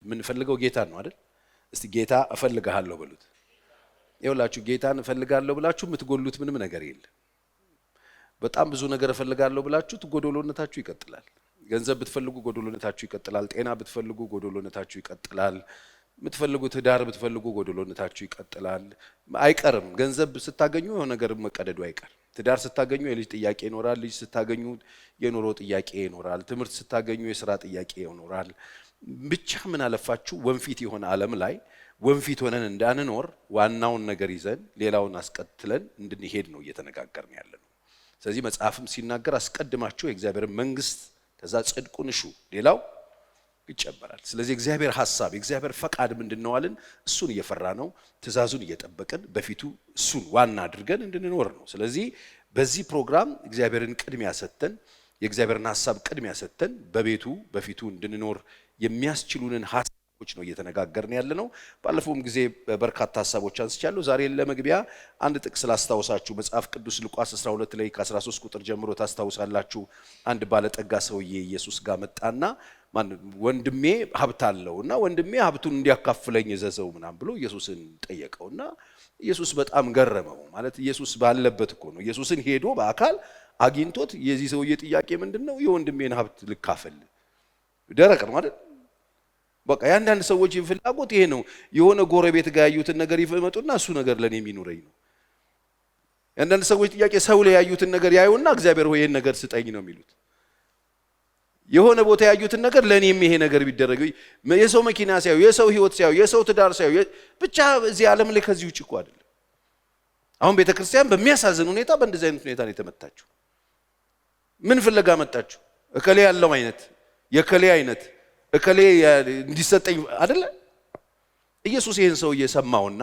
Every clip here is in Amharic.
ምን ፈልገው ጌታን ነው አይደል? እስቲ ጌታ እፈልግሃለሁ በሉት። ይኸውላችሁ ጌታን እፈልጋለሁ ብላችሁ የምትጎሉት ምንም ነገር የለም። በጣም ብዙ ነገር እፈልጋለሁ ብላችሁ ጎዶሎነታችሁ ይቀጥላል። ገንዘብ ብትፈልጉ ጎዶሎነታችሁ ይቀጥላል። ጤና ብትፈልጉ ጎዶሎነታችሁ ይቀጥላል። የምትፈልጉት ዳር ብትፈልጉ ጎዶሎነታችሁ ይቀጥላል። አይቀርም። ገንዘብ ስታገኙ የሆነ ነገር መቀደዱ አይቀር። ትዳር ስታገኙ የልጅ ጥያቄ ይኖራል። ልጅ ስታገኙ የኑሮ ጥያቄ ይኖራል። ትምህርት ስታገኙ የሥራ ጥያቄ ይኖራል። ብቻ ምን አለፋችሁ ወንፊት የሆነ ዓለም ላይ ወንፊት ሆነን እንዳንኖር ዋናውን ነገር ይዘን ሌላውን አስቀጥለን እንድንሄድ ነው እየተነጋገርን ያለነው። ስለዚህ መጽሐፍም ሲናገር አስቀድማችሁ የእግዚአብሔር መንግስት ከዛ ጽድቁን እሹ ሌላው ይጨመራል። ስለዚህ እግዚአብሔር ሐሳብ የእግዚአብሔር ፈቃድ ምንድነው አልን? እሱን እየፈራ ነው ትእዛዙን እየጠበቅን በፊቱ እሱን ዋና አድርገን እንድንኖር ነው። ስለዚህ በዚህ ፕሮግራም እግዚአብሔርን ቅድሚያ ሰጥተን የእግዚአብሔርን ሐሳብ ቅድሚያ ሰጥተን በቤቱ በፊቱ እንድንኖር የሚያስችሉንን ሐሳቦች ነው እየተነጋገርን ያለነው። ባለፈውም ጊዜ በርካታ ሐሳቦች አንስቻለሁ። ዛሬ ለመግቢያ አንድ ጥቅስ ላስታውሳችሁ። መጽሐፍ ቅዱስ ሉቃስ 12 ላይ ከ13 ቁጥር ጀምሮ ታስታውሳላችሁ። አንድ ባለጠጋ ሰውዬ ኢየሱስ ጋር መጣና ወንድሜ ሀብት አለውና ወንድሜ ሀብቱን እንዲያካፍለኝ እዘዘው ምናም ብሎ ኢየሱስን ጠየቀውና ኢየሱስ በጣም ገረመው። ማለት ኢየሱስ ባለበት እኮ ነው። ኢየሱስን ሄዶ በአካል አግኝቶት የዚህ ሰውዬ ጥያቄ ምንድነው? የወንድሜን ሀብት ልካፈል። ደረቅ ነው አይደል? በቃ ያንዳንድ ሰዎች ፍላጎት ይሄ ነው። የሆነ ጎረቤት ጋር ያዩትን ነገር ይፈመጡና እሱ ነገር ለኔ የሚኖረኝ ነው። ያንዳንድ ሰዎች ጥያቄ ሰው ላይ ያዩትን ነገር ያዩና እግዚአብሔር ሆይ ይሄን ነገር ስጠኝ ነው የሚሉት። የሆነ ቦታ ያዩትን ነገር ለኔም ይሄ ነገር ቢደረግ፣ የሰው መኪና ሲያዩ፣ የሰው ህይወት ሲያዩ፣ የሰው ትዳር ሲያዩ፣ ብቻ እዚህ ዓለም ላይ ከዚህ ውጭ እኮ አይደለም። አሁን ቤተክርስቲያን በሚያሳዝን ሁኔታ በእንደዚህ አይነት ሁኔታ ነው የተመታችሁ። ምን ፍለጋ መጣችሁ? እከሌ ያለው አይነት የከሌ አይነት እከሌ እንዲሰጠኝ አይደለ? ኢየሱስ ይሄን ሰው እየሰማውና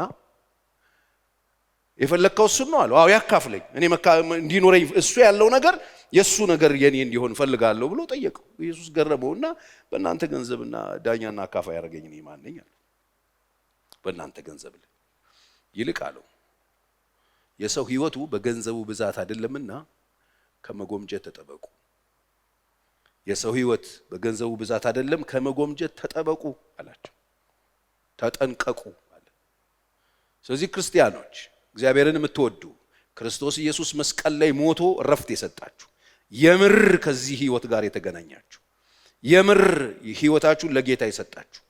የፈለከው እሱ ነው አለው። አዎ ያካፍለኝ፣ እኔ እንዲኖረኝ እሱ ያለው ነገር የሱ ነገር የኔ እንዲሆን ፈልጋለሁ ብሎ ጠየቀው። ኢየሱስ ገረመውና በእናንተ ገንዘብና ዳኛና አካፋይ ያደረገኝ እኔ ማን ነኝ አለ። በእናንተ ገንዘብ ይልቅ አለው የሰው ህይወቱ በገንዘቡ ብዛት አይደለምና ከመጎምጀት ተጠበቁ። የሰው ህይወት በገንዘቡ ብዛት አይደለም፣ ከመጎምጀት ተጠበቁ አላቸው። ተጠንቀቁ አለ። ስለዚህ ክርስቲያኖች እግዚአብሔርን የምትወዱ ክርስቶስ ኢየሱስ መስቀል ላይ ሞቶ ረፍት የሰጣችሁ የምር ከዚህ ህይወት ጋር የተገናኛችሁ የምር ህይወታችሁን ለጌታ የሰጣችሁ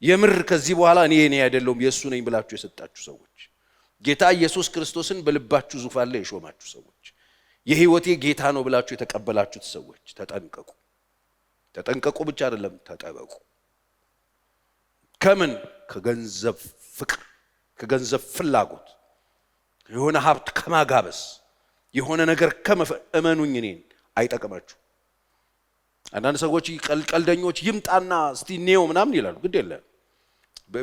የምር ከዚህ በኋላ እኔ አይደለሁም የሱ ነኝ ብላችሁ የሰጣችሁ ሰዎች ጌታ ኢየሱስ ክርስቶስን በልባችሁ ዙፋን ላይ የሾማችሁ ሰዎች የህይወቴ ጌታ ነው ብላችሁ የተቀበላችሁት ሰዎች ተጠንቀቁ። ተጠንቀቁ ብቻ አይደለም ተጠበቁ። ከምን? ከገንዘብ ፍቅር፣ ከገንዘብ ፍላጎት፣ የሆነ ሀብት ከማጋበስ፣ የሆነ ነገር እመኑኝ እኔን አይጠቅማችሁ። አንዳንድ ሰዎች ቀልደኞች ይምጣና እስቲ ኔው ምናምን ይላሉ። ግድ የለም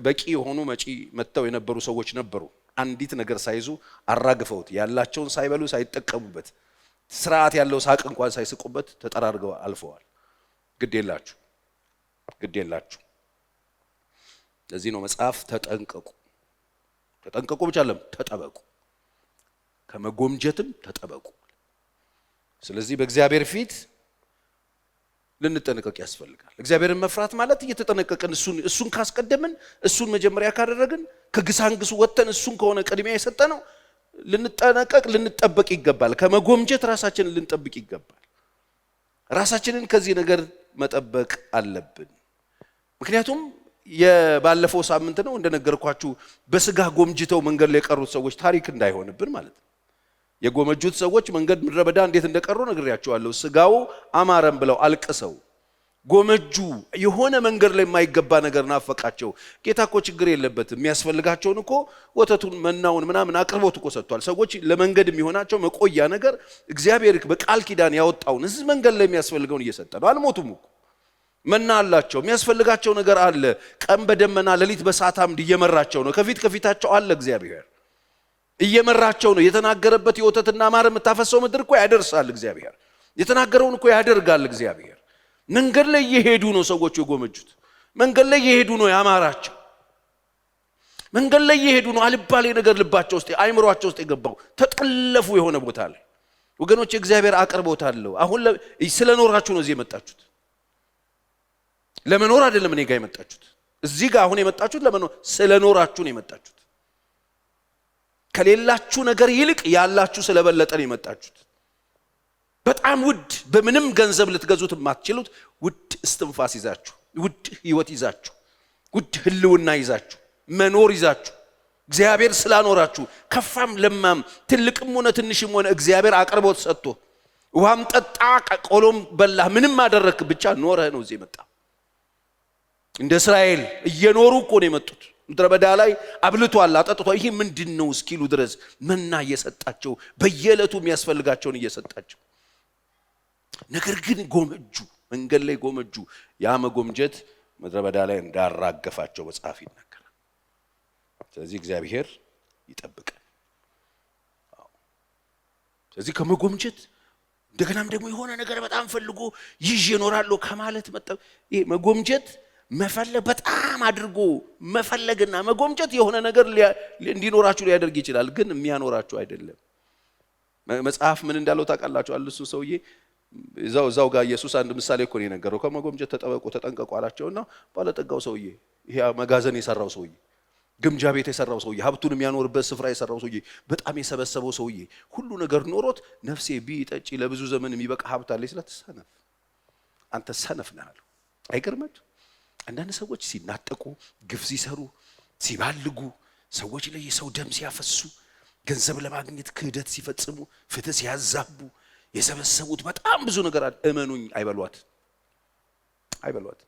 በቂ የሆኑ መጪ መተው የነበሩ ሰዎች ነበሩ። አንዲት ነገር ሳይዙ አራግፈውት ያላቸውን ሳይበሉ ሳይጠቀሙበት ስርዓት ያለው ሳቅ እንኳን ሳይስቁበት ተጠራርገው አልፈዋል። ግድ የላችሁ። ለዚህ ነው መጽሐፍ ተጠንቀቁ። ተጠንቀቁ ብቻ አይደለም ተጠበቁ፣ ከመጎምጀትም ተጠበቁ። ስለዚህ በእግዚአብሔር ፊት ልንጠነቀቅ ያስፈልጋል። እግዚአብሔርን መፍራት ማለት እየተጠነቀቀን እሱን ካስቀደምን እሱን መጀመሪያ ካደረግን ከግሳንግሱ ወጥተን እሱን ከሆነ ቅድሚያ የሰጠነው ልንጠነቀቅ ልንጠበቅ ይገባል። ከመጎምጀት ራሳችንን ልንጠብቅ ይገባል። ራሳችንን ከዚህ ነገር መጠበቅ አለብን። ምክንያቱም የባለፈው ሳምንት ነው እንደነገርኳችሁ በስጋ ጎምጅተው መንገድ ላይ የቀሩት ሰዎች ታሪክ እንዳይሆንብን ማለት ነው። የጎመጁት ሰዎች መንገድ ምድረ በዳ እንዴት እንደቀሩ ነግሬያቸዋለሁ። ስጋው አማረም ብለው አልቅሰው ጎመጁ። የሆነ መንገድ ላይ የማይገባ ነገር ናፈቃቸው። ጌታ እኮ ችግር የለበትም። የሚያስፈልጋቸውን እኮ ወተቱን መናውን ምናምን አቅርቦት እኮ ሰጥቷል። ሰዎች ለመንገድ የሚሆናቸው መቆያ ነገር እግዚአብሔር በቃል ኪዳን ያወጣውን እዚህ መንገድ ላይ የሚያስፈልገውን እየሰጠ ነው። አልሞቱም እኮ መና አላቸው። የሚያስፈልጋቸው ነገር አለ። ቀን በደመና ሌሊት በእሳት አምድ እየመራቸው ነው። ከፊታቸው አለ እግዚአብሔር እየመራቸው ነው። የተናገረበት የወተትና ማር የምታፈሰው ምድር እኮ ያደርሳል እግዚአብሔር። የተናገረውን እኮ ያደርጋል እግዚአብሔር። መንገድ ላይ እየሄዱ ነው ሰዎች የጎመጁት። መንገድ ላይ እየሄዱ ነው ያማራቸው። መንገድ ላይ እየሄዱ ነው አልባሌ ነገር ልባቸው ውስጥ አይምሮአቸው ውስጥ የገባው ተጠለፉ የሆነ ቦታ ላይ። ወገኖች እግዚአብሔር አቅርቦት አለው። አሁን ስለኖራችሁ ነው እዚህ የመጣችሁት። ለመኖር አይደለም እኔ ጋር የመጣችሁት። እዚህ ጋር አሁን የመጣችሁት ለምን ነው? ስለኖራችሁ ነው የመጣችሁት። ከሌላችሁ ነገር ይልቅ ያላችሁ ስለበለጠ ነው የመጣችሁት። በጣም ውድ በምንም ገንዘብ ልትገዙት የማትችሉት ውድ እስትንፋስ ይዛችሁ፣ ውድ ህይወት ይዛችሁ፣ ውድ ህልውና ይዛችሁ፣ መኖር ይዛችሁ እግዚአብሔር ስላኖራችሁ ከፋም ለማም ትልቅም ሆነ ትንሽም ሆነ እግዚአብሔር አቅርቦት ሰጥቶ ውሃም ጠጣ ቆሎም በላ ምንም አደረክ ብቻ ኖረህ ነው እዚህ መጣ። እንደ እስራኤል እየኖሩ እኮ ነው የመጡት። ምድረ በዳ ላይ አብልቷል አጠጥቷል። ይሄ ምንድነው እስኪሉ ድረስ መና እየሰጣቸው በየዕለቱ የሚያስፈልጋቸውን እየሰጣቸው፣ ነገር ግን ጎመጁ፣ መንገድ ላይ ጎመጁ። ያ መጎምጀት ምድረ በዳ ላይ እንዳራገፋቸው መጽሐፍ ይናገራል። ስለዚህ እግዚአብሔር ይጠብቃል። ስለዚህ ከመጎምጀት እንደገናም ደግሞ የሆነ ነገር በጣም ፈልጎ ይዤ እኖራለሁ ከማለት መጣው። ይሄ መጎምጀት መፈለግ በጣም አድርጎ መፈለግና መጎምጀት የሆነ ነገር እንዲኖራችሁ ሊያደርግ ይችላል፣ ግን የሚያኖራችሁ አይደለም። መጽሐፍ ምን እንዳለው ታውቃላችሁ? እሱ ሰውዬ እዛው ጋር ኢየሱስ አንድ ምሳሌ እኮ ነው የነገረው። ከመጎምጀት ተጠበቁ ተጠንቀቁ አላቸውና ባለጠጋው ሰውዬ፣ ይሄ መጋዘን የሰራው ሰውዬ፣ ግምጃ ቤት የሰራው ሰውዬ፣ ሀብቱን የሚያኖርበት ስፍራ የሰራው ሰውዬ፣ በጣም የሰበሰበው ሰውዬ፣ ሁሉ ነገር ኖሮት ነፍሴ ቢጠጪ ለብዙ ዘመን የሚበቃ ሀብት አለኝ ስላት፣ ሰነፍ አንተ ሰነፍ ነህ አለው። አይገርማችሁ? አንዳንድ ሰዎች ሲናጠቁ፣ ግፍ ሲሰሩ፣ ሲባልጉ፣ ሰዎች ላይ የሰው ደም ሲያፈሱ፣ ገንዘብ ለማግኘት ክህደት ሲፈጽሙ፣ ፍትህ ሲያዛቡ የሰበሰቡት በጣም ብዙ ነገር አለ። እመኑኝ አይበሏት።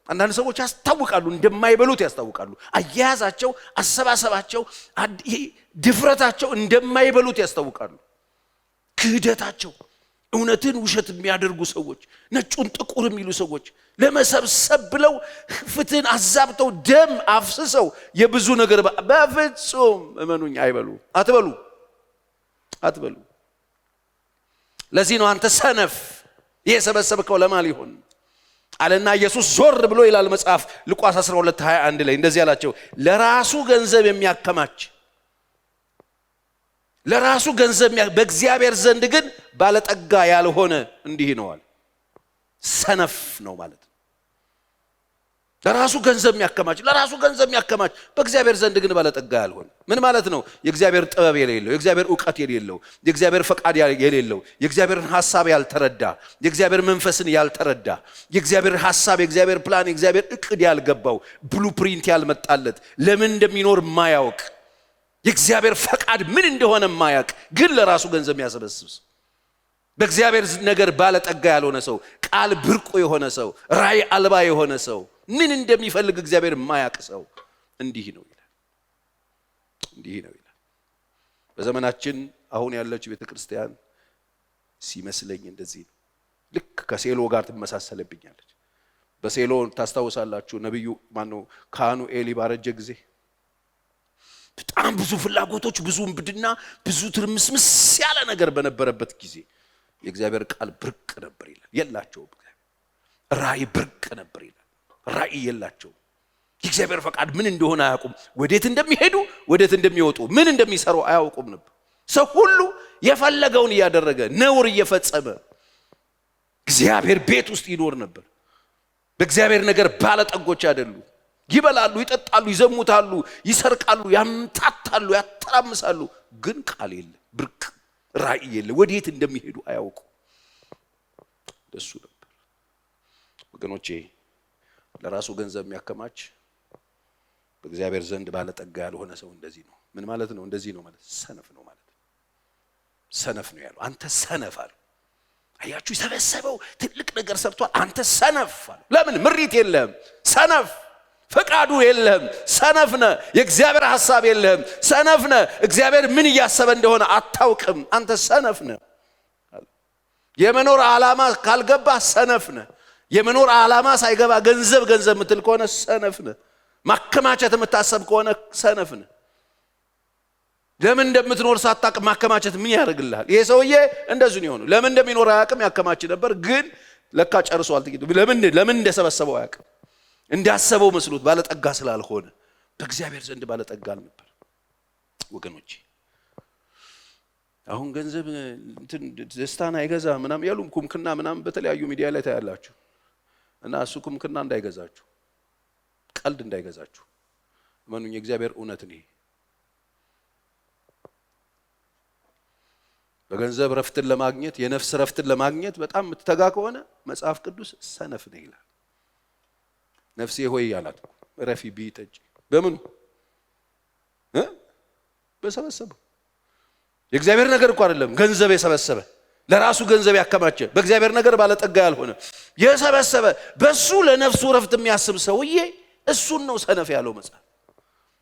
አንዳንድ ሰዎች ያስታውቃሉ፣ እንደማይበሉት ያስታውቃሉ። አያያዛቸው፣ አሰባሰባቸው፣ ድፍረታቸው እንደማይበሉት ያስታውቃሉ። ክህደታቸው፣ እውነትን ውሸት የሚያደርጉ ሰዎች፣ ነጩን ጥቁር የሚሉ ሰዎች ለመሰብሰብ ብለው ፍትህን አዛብተው ደም አፍስሰው የብዙ ነገር በፍጹም እመኑኝ አይበሉ። አትበሉ። ለዚህ ነው አንተ ሰነፍ የሰበሰብከው ለማን ሊሆን አለና ኢየሱስ ዞር ብሎ ይላል መጽሐፍ ሉቃስ 12:21 ላይ እንደዚህ ያላቸው፣ ለራሱ ገንዘብ የሚያከማች ለራሱ ገንዘብ በእግዚአብሔር ዘንድ ግን ባለጠጋ ያልሆነ እንዲህ ነዋል። ሰነፍ ነው ማለት ነው። ለራሱ ገንዘብ የሚያከማች በእግዚአብሔር ዘንድ ግን ባለጠጋ ያልሆነ ምን ማለት ነው? የእግዚአብሔር ጥበብ የሌለው፣ የእግዚአብሔር ዕውቀት የሌለው፣ የእግዚአብሔር ፈቃድ የሌለው፣ የእግዚአብሔርን ሐሳብ ያልተረዳ፣ የእግዚአብሔር መንፈስን ያልተረዳ፣ የእግዚአብሔር ሐሳብ፣ የእግዚአብሔር ፕላን፣ የእግዚአብሔር ዕቅድ ያልገባው፣ ብሉፕሪንት ያልመጣለት፣ ለምን እንደሚኖር ማያውቅ፣ የእግዚአብሔር ፈቃድ ምን እንደሆነ ማያውቅ፣ ግን ለራሱ ገንዘብ የሚያሰበስብ፣ በእግዚአብሔር ነገር ባለጠጋ ያልሆነ ሰው፣ ቃል ብርቁ የሆነ ሰው፣ ራእይ አልባ የሆነ ሰው፣ ምን እንደሚፈልግ እግዚአብሔር ማያውቅ ሰው እንዲህ ነው ይላል። በዘመናችን አሁን ያለችው ቤተክርስቲያን ሲመስለኝ እንደዚህ ነው። ልክ ከሴሎ ጋር ትመሳሰለብኛለች። በሴሎ ታስታውሳላችሁ፣ ነብዩ ካህኑ ኤሊ ባረጀ ጊዜ በጣም ብዙ ፍላጎቶች፣ ብዙ እንብድና፣ ብዙ ትርምስምስ ያለ ነገር በነበረበት ጊዜ የእግዚአብሔር ቃል ብርቅ ነበር ይላል። የላቸውም። ራእይ ብርቅ ነበር ይላል። ራእይ የላቸውም። የእግዚአብሔር ፈቃድ ምን እንደሆነ አያውቁም። ወዴት እንደሚሄዱ፣ ወዴት እንደሚወጡ፣ ምን እንደሚሰሩ አያውቁም ነበር። ሰው ሁሉ የፈለገውን እያደረገ ነውር እየፈጸመ እግዚአብሔር ቤት ውስጥ ይኖር ነበር። በእግዚአብሔር ነገር ባለጠጎች አይደሉ። ይበላሉ፣ ይጠጣሉ፣ ይዘሙታሉ፣ ይሰርቃሉ፣ ያምታታሉ፣ ያተራምሳሉ፣ ግን ቃል የለ፣ ብርቅ ራእይ የለ፣ ወዴት እንደሚሄዱ አያውቁ። ደሱ ነበር ወገኖቼ። ለራሱ ገንዘብ የሚያከማች በእግዚአብሔር ዘንድ ባለጠጋ ያልሆነ ሰው እንደዚህ ነው። ምን ማለት ነው? እንደዚህ ነው ማለት ሰነፍ ነው ማለት ነው። ሰነፍ ነው ያለው። አንተ ሰነፍ አለ። አያችሁ፣ የሰበሰበው ትልቅ ነገር ሰርቷል። አንተ ሰነፍ አለ። ለምን? ምሪት የለህም፣ ሰነፍ። ፈቃዱ የለህም፣ ሰነፍ ነህ። የእግዚአብሔር ሐሳብ የለህም፣ ሰነፍ ነህ። እግዚአብሔር ምን እያሰበ እንደሆነ አታውቅም። አንተ ሰነፍ ነህ። የመኖር ዓላማ ካልገባ ሰነፍ ነህ። የመኖር ዓላማ ሳይገባ ገንዘብ የምትል ከሆነ ሰነፍ ነህ። ማከማቸት የምታሰብ ከሆነ ሰነፍ ነህ። ለምን እንደምትኖር ሳታውቅ ማከማቸት ምን ያደርግልሃል? ይሄ ሰውዬ እንደዚህ ነው የሆነው። ለምን እንደሚኖር አያውቅም። ያከማች ነበር፣ ግን ለካ ጨርሷል። ለምን እንደሰበሰበው አያውቅም። እንዳሰበው መስሎት ባለጠጋ ስላልሆነ በእግዚአብሔር ዘንድ ባለጠጋ አልነበር። ወገኖቼ አሁን ገንዘብ ደስታን አይገዛ ምናምን ያሉም ኩምክና ምናምን በተለያዩ ሚዲያ ላይ ታያላችሁ። እና እሱ ኩምክና እንዳይገዛችሁ ቀልድ እንዳይገዛችሁ እመኑኝ። የእግዚአብሔር እውነት ነው። በገንዘብ ረፍትን ለማግኘት የነፍስ ረፍትን ለማግኘት በጣም የምትተጋ ከሆነ መጽሐፍ ቅዱስ ሰነፍ ነህ ይላል። ነፍሴ ሆይ ያላት ረፊ ቢጠጪ በምኑ በሰበሰበው። የእግዚአብሔር ነገር እኮ አይደለም ገንዘብ የሰበሰበ ለራሱ ገንዘብ ያከማቸ በእግዚአብሔር ነገር ባለጠጋ ያልሆነ የሰበሰበ በሱ ለነፍሱ ረፍት የሚያስብ ሰውዬ እሱን ነው ሰነፍ ያለው መጽሐፍ።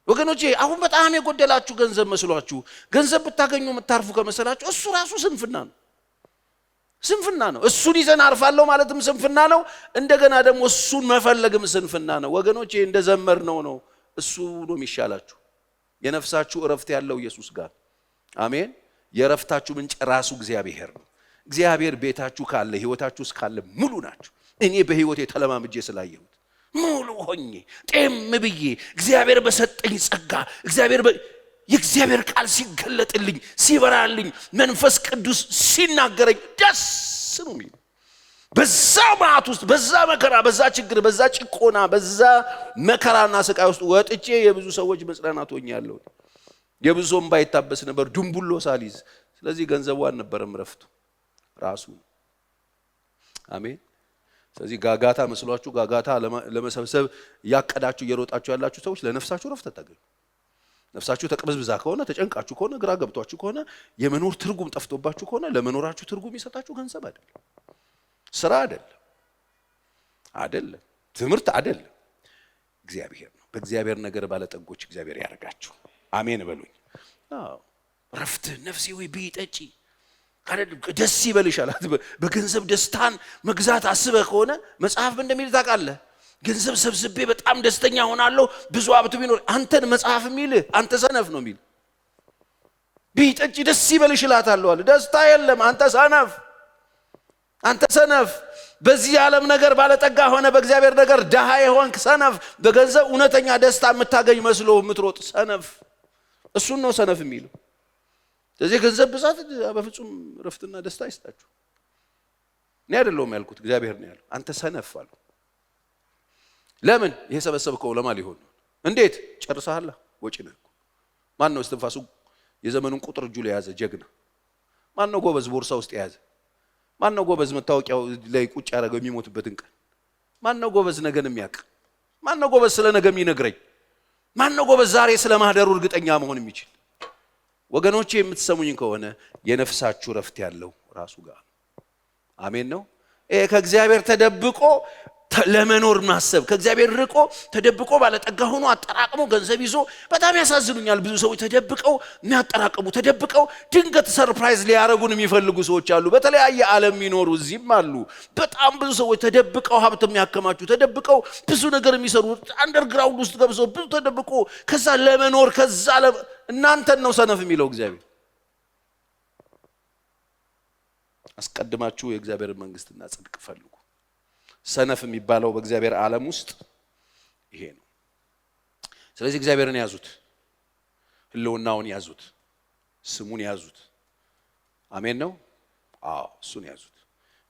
ወገኖቼ አሁን በጣም የጎደላችሁ ገንዘብ መስሏችሁ ገንዘብ ብታገኙ የምታርፉ ከመሰላችሁ እሱ ራሱ ስንፍና ነው። ስንፍና ነው። እሱን ይዘን አርፋለሁ ማለትም ስንፍና ነው። እንደገና ደግሞ እሱን መፈለግም ስንፍና ነው። ወገኖቼ እንደዘመር ነው እሱ ነው የሚሻላችሁ። የነፍሳችሁ እረፍት ያለው ኢየሱስ ጋር አሜን። የረፍታችሁ ምንጭ ራሱ እግዚአብሔር ነው። እግዚአብሔር ቤታችሁ ካለ ህይወታችሁ ውስጥ ካለ ሙሉ ናችሁ። እኔ በህይወቴ ተለማምጄ ስላየሁት ሙሉ ሆኜ ጤም ብዬ እግዚአብሔር በሰጠኝ ጸጋ የእግዚአብሔር ቃል ሲገለጥልኝ ሲበራልኝ መንፈስ ቅዱስ ሲናገረኝ ደስ ነው የሚል በዛ ማዕት ውስጥ በዛ መከራ በዛ ችግር በዛ ጭቆና በዛ መከራና ስቃይ ውስጥ ወጥቼ የብዙ ሰዎች መጽናናት ሆኛለሁ። የብዙ እንባ ይታበስ ነበር ድንቡሎ ሳሊዝ። ስለዚህ ገንዘቡ አልነበረም ረፍቱ ራሱ አሜን። ስለዚህ ጋጋታ መስሏችሁ ጋጋታ ለመሰብሰብ ያቀዳችሁ እየሮጣችሁ ያላችሁ ሰዎች ለነፍሳችሁ ረፍት አታገኙ። ነፍሳችሁ ተቅበዝብዛ ከሆነ ተጨንቃችሁ ከሆነ ግራ ገብቷችሁ ከሆነ የመኖር ትርጉም ጠፍቶባችሁ ከሆነ ለመኖራችሁ ትርጉም ይሰጣችሁ ገንዘብ አይደለም፣ ስራ አይደለም፣ ትምህርት አይደለም፣ እግዚአብሔር ነው። በእግዚአብሔር ነገር ባለጠጎች እግዚአብሔር ያደርጋችሁ። አሜን በሉኝ። አዎ ረፍት ነፍሴ ወይ ቢጠጪ ደስ ይበልሻል። በገንዘብ ደስታን መግዛት አስበህ ከሆነ መጽሐፍ እንደሚል ታውቃለህ። ገንዘብ ሰብስቤ በጣም ደስተኛ ሆናለሁ ብዙ ሀብት ቢኖር አንተን መጽሐፍ የሚል አንተ ሰነፍ ነው የሚል። ቢጠጪ ደስ ይበልሽ እላታለሁ አለ። ደስታ የለም አንተ ሰነፍ። በዚህ ዓለም ነገር ባለጠጋ ሆነ በእግዚአብሔር ነገር ደሃ የሆንክ ሰነፍ። በገንዘብ እውነተኛ ደስታ የምታገኝ መስሎ የምትሮጥ ሰነፍ። እሱን ነው ሰነፍ የሚለው። ስለዚህ ገንዘብ ብዛት በፍጹም ረፍትና ደስታ አይስጣችሁ። እኔ አይደለሁም ያልኩት እግዚአብሔር ነው ያለው። አንተ ሰነፍ አሉ። ለምን ይሄ ሰበሰብከው ለማን ሊሆን ነው? እንዴት ጨርሰሃል? ወጪ ነው። ማን ነው እስትንፋሱ የዘመኑን ቁጥር እጁ ላይ ያዘ ጀግና? ማን ነው ጎበዝ ቦርሳ ውስጥ የያዘ? ማን ነው ጎበዝ መታወቂያው ላይ ቁጭ ያደረገው የሚሞትበትን ቀን? ማን ነው ጎበዝ ነገን የሚያውቅ? ማን ነው ጎበዝ ስለ ነገ የሚነግረኝ? ማን ነው ጎበዝ ዛሬ ስለ ማህደሩ እርግጠኛ መሆን የሚችል? ወገኖቼ የምትሰሙኝ ከሆነ የነፍሳችሁ ረፍት ያለው ራሱ ጋር አሜን ነው። ከእግዚአብሔር ተደብቆ ለመኖር ማሰብ፣ ከእግዚአብሔር ርቆ ተደብቆ ባለጠጋ ሆኖ አጠራቅሞ ገንዘብ ይዞ በጣም ያሳዝኑኛል። ብዙ ሰዎች ተደብቀው የሚያጠራቅሙ ተደብቀው ድንገት ሰርፕራይዝ ሊያረጉን የሚፈልጉ ሰዎች አሉ። በተለያየ ዓለም የሚኖሩ እዚህም አሉ። በጣም ብዙ ሰዎች ተደብቀው ሀብት የሚያከማቹ ተደብቀው ብዙ ነገር የሚሰሩ አንደርግራውንድ ውስጥ ገብተው ብዙ ተደብቆ ከዛ ለመኖር እናንተን ነው ሰነፍ የሚለው እግዚአብሔር። አስቀድማችሁ የእግዚአብሔር መንግስትና ጽድቅ ፈልጉ። ሰነፍ የሚባለው በእግዚአብሔር ዓለም ውስጥ ይሄ ነው። ስለዚህ እግዚአብሔርን ያዙት፣ ህልውናውን ያዙት፣ ስሙን ያዙት። አሜን ነው። አዎ እሱን ያዙት።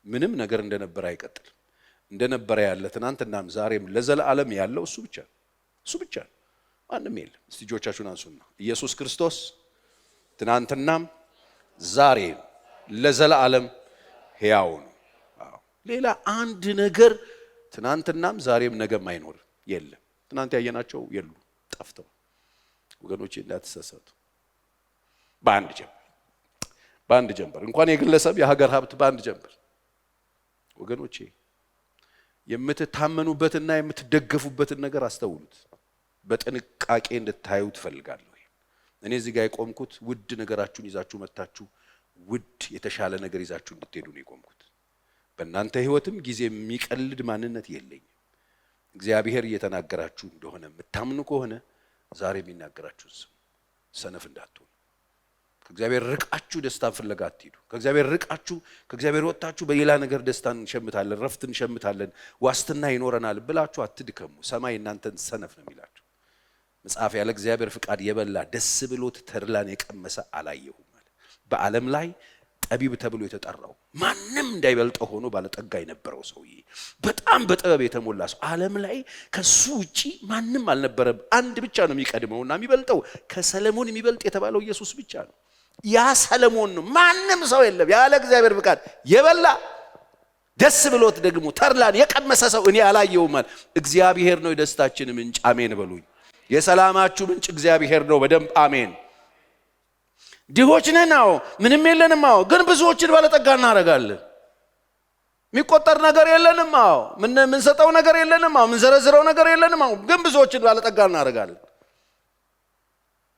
ምንም ነገር እንደነበረ አይቀጥልም። እንደነበረ ያለ ትናንትናም ዛሬም ለዘላለም ያለው እሱ ብቻ ነው። እሱ ብቻ ነው፣ ማንም የለም። እስቲ እጆቻችሁን አንሱና ኢየሱስ ክርስቶስ ትናንትናም ዛሬም ለዘላለም ሕያው ነው። ሌላ አንድ ነገር ትናንትናም ዛሬም ነገም አይኖር የለም። ትናንት ያየናቸው የሉ ጠፍተው። ወገኖቼ እንዳትሰሰቱ። በአንድ ጀንበር እንኳን የግለሰብ የሀገር ሀብት በአንድ ጀንበር ወገኖቼ የምትታመኑበትና የምትደገፉበትን ነገር አስተውሉት። በጥንቃቄ እንድታዩ ትፈልጋለሁ። እኔ እዚህ ጋር የቆምኩት ውድ ነገራችሁን ይዛችሁ መጣችሁ ውድ የተሻለ ነገር ይዛችሁ እንድትሄዱ ነው የቆምኩት። በእናንተ ህይወትም ጊዜ የሚቀልድ ማንነት የለኝም። እግዚአብሔር እየተናገራችሁ እንደሆነ የምታምኑ ከሆነ ዛሬ የሚናገራችሁ ሰነፍ እንዳትሆኑ። ከእግዚአብሔር ርቃችሁ ደስታን ፍለጋ አትሂዱ። ከእግዚአብሔር ርቃችሁ ከእግዚአብሔር ወጣችሁ በሌላ ነገር ደስታን እንሸምታለን፣ ረፍትን እንሸምታለን፣ ዋስትና ይኖረናል ብላችሁ አትድከሙ። ሰማይ እናንተን ሰነፍ ነው የሚላችሁ። መጽሐፍ ያለ እግዚአብሔር ፍቃድ የበላ ደስ ብሎት ተድላን የቀመሰ አላየሁም ማለት። በዓለም ላይ ጠቢብ ተብሎ የተጠራው ማንም እንዳይበልጠው ሆኖ ባለጠጋ የነበረው ሰውዬ በጣም በጥበብ የተሞላ ሰው ዓለም ላይ ከሱ ውጪ ማንም አልነበረም። አንድ ብቻ ነው የሚቀድመውና የሚበልጠው ከሰለሞን የሚበልጥ የተባለው ኢየሱስ ብቻ ነው። ያ ሰለሞን ነው። ማንም ሰው የለም ያለ እግዚአብሔር ፍቃድ የበላ ደስ ብሎት ደግሞ ተርላን የቀመሰ ሰው እኔ አላየውም። እግዚአብሔር ነው የደስታችን ምንጭ። አሜን በሉኝ። የሰላማችሁ ምንጭ እግዚአብሔር ነው። በደንብ አሜን። ድሆች ነን፣ አዎ ምንም የለንም፣ አዎ ግን ብዙዎችን ባለጠጋ እናደርጋለን። የሚቆጠር ነገር የለንም፣ አዎ ምን ሰጠው ነገር የለንም፣ አዎ ምን ዘረዝረው ነገር የለንም፣ አዎ ግን ብዙዎችን ባለጠጋ እናደርጋለን።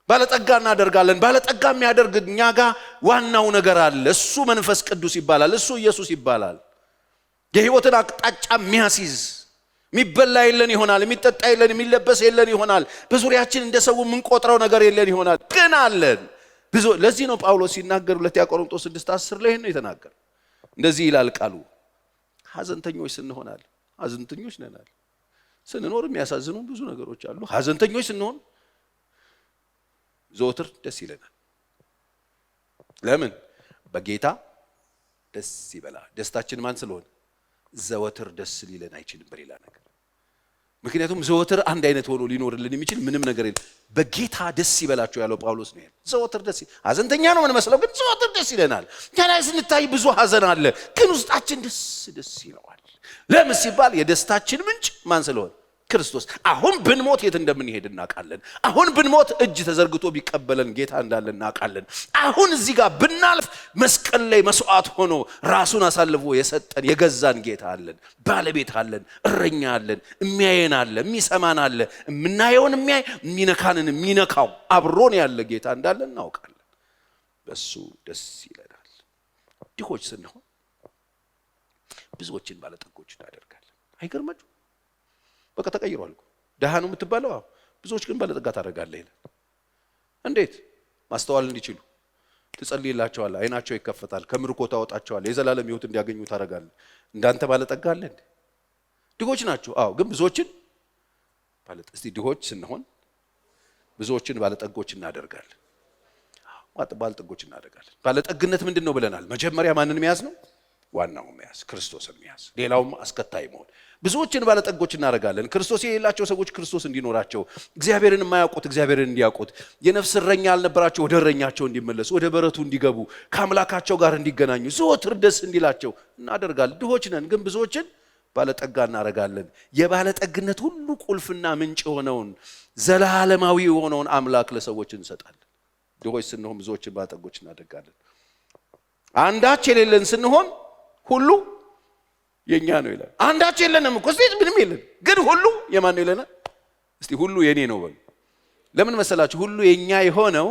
ባለጠጋ እናደርጋለን። ባለጠጋ የሚያደርግ እኛ ጋር ዋናው ነገር አለ። እሱ መንፈስ ቅዱስ ይባላል። እሱ ኢየሱስ ይባላል። የህይወትን አቅጣጫ የሚያስይዝ የሚበላ የለን ይሆናል፣ የሚጠጣ የለን፣ የሚለበስ የለን ይሆናል፣ በዙሪያችን እንደ ሰው የምንቆጥረው ነገር የለን ይሆናል፣ ግን አለን ብዙ። ለዚህ ነው ጳውሎስ ሲናገር ሁለተኛ ቆሮንቶስ 6:10 ላይ ነው የተናገረ። እንደዚህ ይላል ቃሉ፣ ሐዘንተኞች ስንሆናል፣ ሐዘንተኞች ነናል። ስንኖር የሚያሳዝኑ ብዙ ነገሮች አሉ። ሐዘንተኞች ስንሆን ዘወትር ደስ ይለናል። ለምን? በጌታ ደስ ይበላል። ደስታችን ማን ስለሆነ ዘወትር ደስ ሊለን አይችልም በሌላ ነገር። ምክንያቱም ዘወትር አንድ አይነት ሆኖ ሊኖርልን የሚችል ምንም ነገር የለም። በጌታ ደስ ይበላችሁ ያለው ጳውሎስ ነው። ዘወትር ደስ ሐዘንተኛ ነው የምንመስለው፣ ግን ዘወትር ደስ ይለናል። ከላይ ስንታይ ብዙ ሐዘን አለ፣ ግን ውስጣችን ደስ ይለዋል። ለምን ሲባል የደስታችን ምንጭ ማን ስለሆነ ክርስቶስ። አሁን ብንሞት የት እንደምንሄድ እናውቃለን። አሁን ብንሞት እጅ ተዘርግቶ ቢቀበለን ጌታ እንዳለ እናውቃለን። አሁን እዚህ ጋር ብናልፍ መስቀል ላይ መስዋዕት ሆኖ ራሱን አሳልፎ የሰጠን የገዛን ጌታ አለን፣ ባለቤት አለን፣ እረኛ አለን፣ የሚያየን አለ፣ የሚሰማን አለ፣ የምናየውን የሚያይ የሚነካንን የሚነካው አብሮን ያለ ጌታ እንዳለ እናውቃለን። በሱ ደስ ይለናል። ድሆች ስንሆን ብዙዎችን ባለጠጎች እናደርጋለን። አይገርማችሁ? በቃ ተቀይሯል እኮ። ደሃ ነው የምትባለው፣ አዎ ብዙዎች ግን ባለጠጋ ታደርጋለህ ይላል። እንዴት? ማስተዋል እንዲችሉ ትጸልይላቸዋለህ፣ አይናቸው ይከፈታል፣ ከምርኮ ታወጣቸዋለህ፣ የዘላለም ሕይወት እንዲያገኙ ታደርጋለህ። እንዳንተ ባለጠጋ አለ እንዴ? ድሆች ናቸው፣ አዎ ግን ብዙዎችን እስቲ ድሆች ስንሆን ብዙዎችን ባለጠጎች እናደርጋለን። ባለጠጎች እናደርጋለን። ባለጠግነት ምንድን ነው ብለናል? መጀመሪያ ማንን መያዝ ነው? ዋናው መያዝ፣ ክርስቶስን መያዝ፣ ሌላውም አስከታይ መሆን። ብዙዎችን ባለጠጎች እናደርጋለን። ክርስቶስ የሌላቸው ሰዎች ክርስቶስ እንዲኖራቸው፣ እግዚአብሔርን የማያውቁት እግዚአብሔርን እንዲያውቁት፣ የነፍስ እረኛ ያልነበራቸው ወደ እረኛቸው እንዲመለሱ፣ ወደ በረቱ እንዲገቡ፣ ከአምላካቸው ጋር እንዲገናኙ፣ ዘወትር ደስ እንዲላቸው እናደርጋለን። ድሆች ነን ግን ብዙዎችን ባለጠጋ እናደርጋለን። የባለጠግነት ሁሉ ቁልፍና ምንጭ የሆነውን ዘላለማዊ የሆነውን አምላክ ለሰዎች እንሰጣለን። ድሆች ስንሆን ብዙዎችን ባለጠጎች እናደርጋለን። አንዳች የሌለን ስንሆን ሁሉ የኛ ነው ይላል። አንዳች የለንም እኮ እስቲ ምንም የለን፣ ግን ሁሉ የማን ነው ይለናል? እስቲ ሁሉ የኔ ነው በሉ። ለምን መሰላችሁ? ሁሉ የኛ የሆነው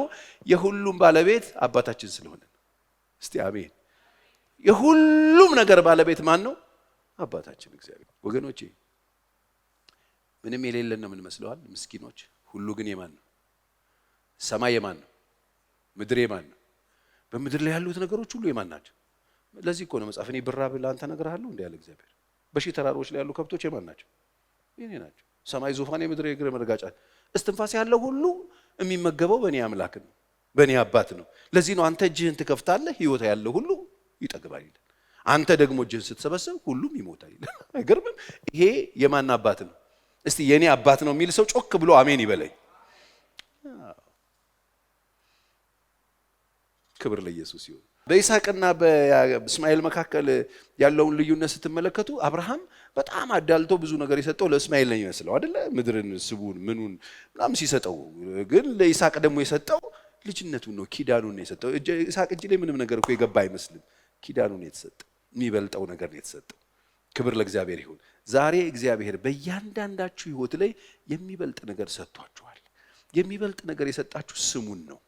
የሁሉም ባለቤት አባታችን ስለሆነ። እስቲ አሜን። የሁሉም ነገር ባለቤት ማን ነው? አባታችን እግዚአብሔር። ወገኖቼ ምንም የሌለን ነው የምንመስለዋል፣ ምስኪኖች። ሁሉ ግን የማን ነው? ሰማይ የማን ነው? ምድር የማን ነው? በምድር ላይ ያሉት ነገሮች ሁሉ የማን ናቸው? ለዚህ እኮ ነው መጽሐፍ እኔ ብራብ ለአንተ እነግርሃለሁ እንዴ ያለ እግዚአብሔር። በሺህ ተራሮች ላይ ያሉ ከብቶች የማን ናቸው? የኔ ናቸው። ሰማይ ዙፋኔ፣ ምድር የእግሬ መረጋጫ። እስትንፋስ ያለው ሁሉ የሚመገበው በእኔ አምላክ ነው፣ በእኔ አባት ነው። ለዚህ ነው አንተ እጅህን ትከፍታለህ፣ ህይወት ያለው ሁሉ ይጠግባል ይላል። አንተ ደግሞ እጅህን ስትሰበስብ ሁሉም ይሞታል ይላል። አይገርምም? ይሄ የማን አባት ነው? እስቲ የኔ አባት ነው የሚል ሰው ጮክ ብሎ አሜን ይበለኝ። ክብር ለኢየሱስ ይሁን። በይስሐቅና በእስማኤል መካከል ያለውን ልዩነት ስትመለከቱ አብርሃም በጣም አዳልቶ ብዙ ነገር የሰጠው ለእስማኤል ነው የሚመስለው አይደለ? ምድርን፣ ስቡን፣ ምኑን ምናምን ሲሰጠው፣ ግን ለይስሐቅ ደግሞ የሰጠው ልጅነቱን ነው፣ ኪዳኑን ነው የሰጠው። ይስሐቅ እጅ ላይ ምንም ነገር እኮ የገባ አይመስልም። ኪዳኑን ነው የተሰጠው፣ የሚበልጠው ነገር ነው የተሰጠው። ክብር ለእግዚአብሔር ይሁን። ዛሬ እግዚአብሔር በእያንዳንዳችሁ ህይወት ላይ የሚበልጥ ነገር ሰጥቷችኋል። የሚበልጥ ነገር የሰጣችሁ ስሙን ነው።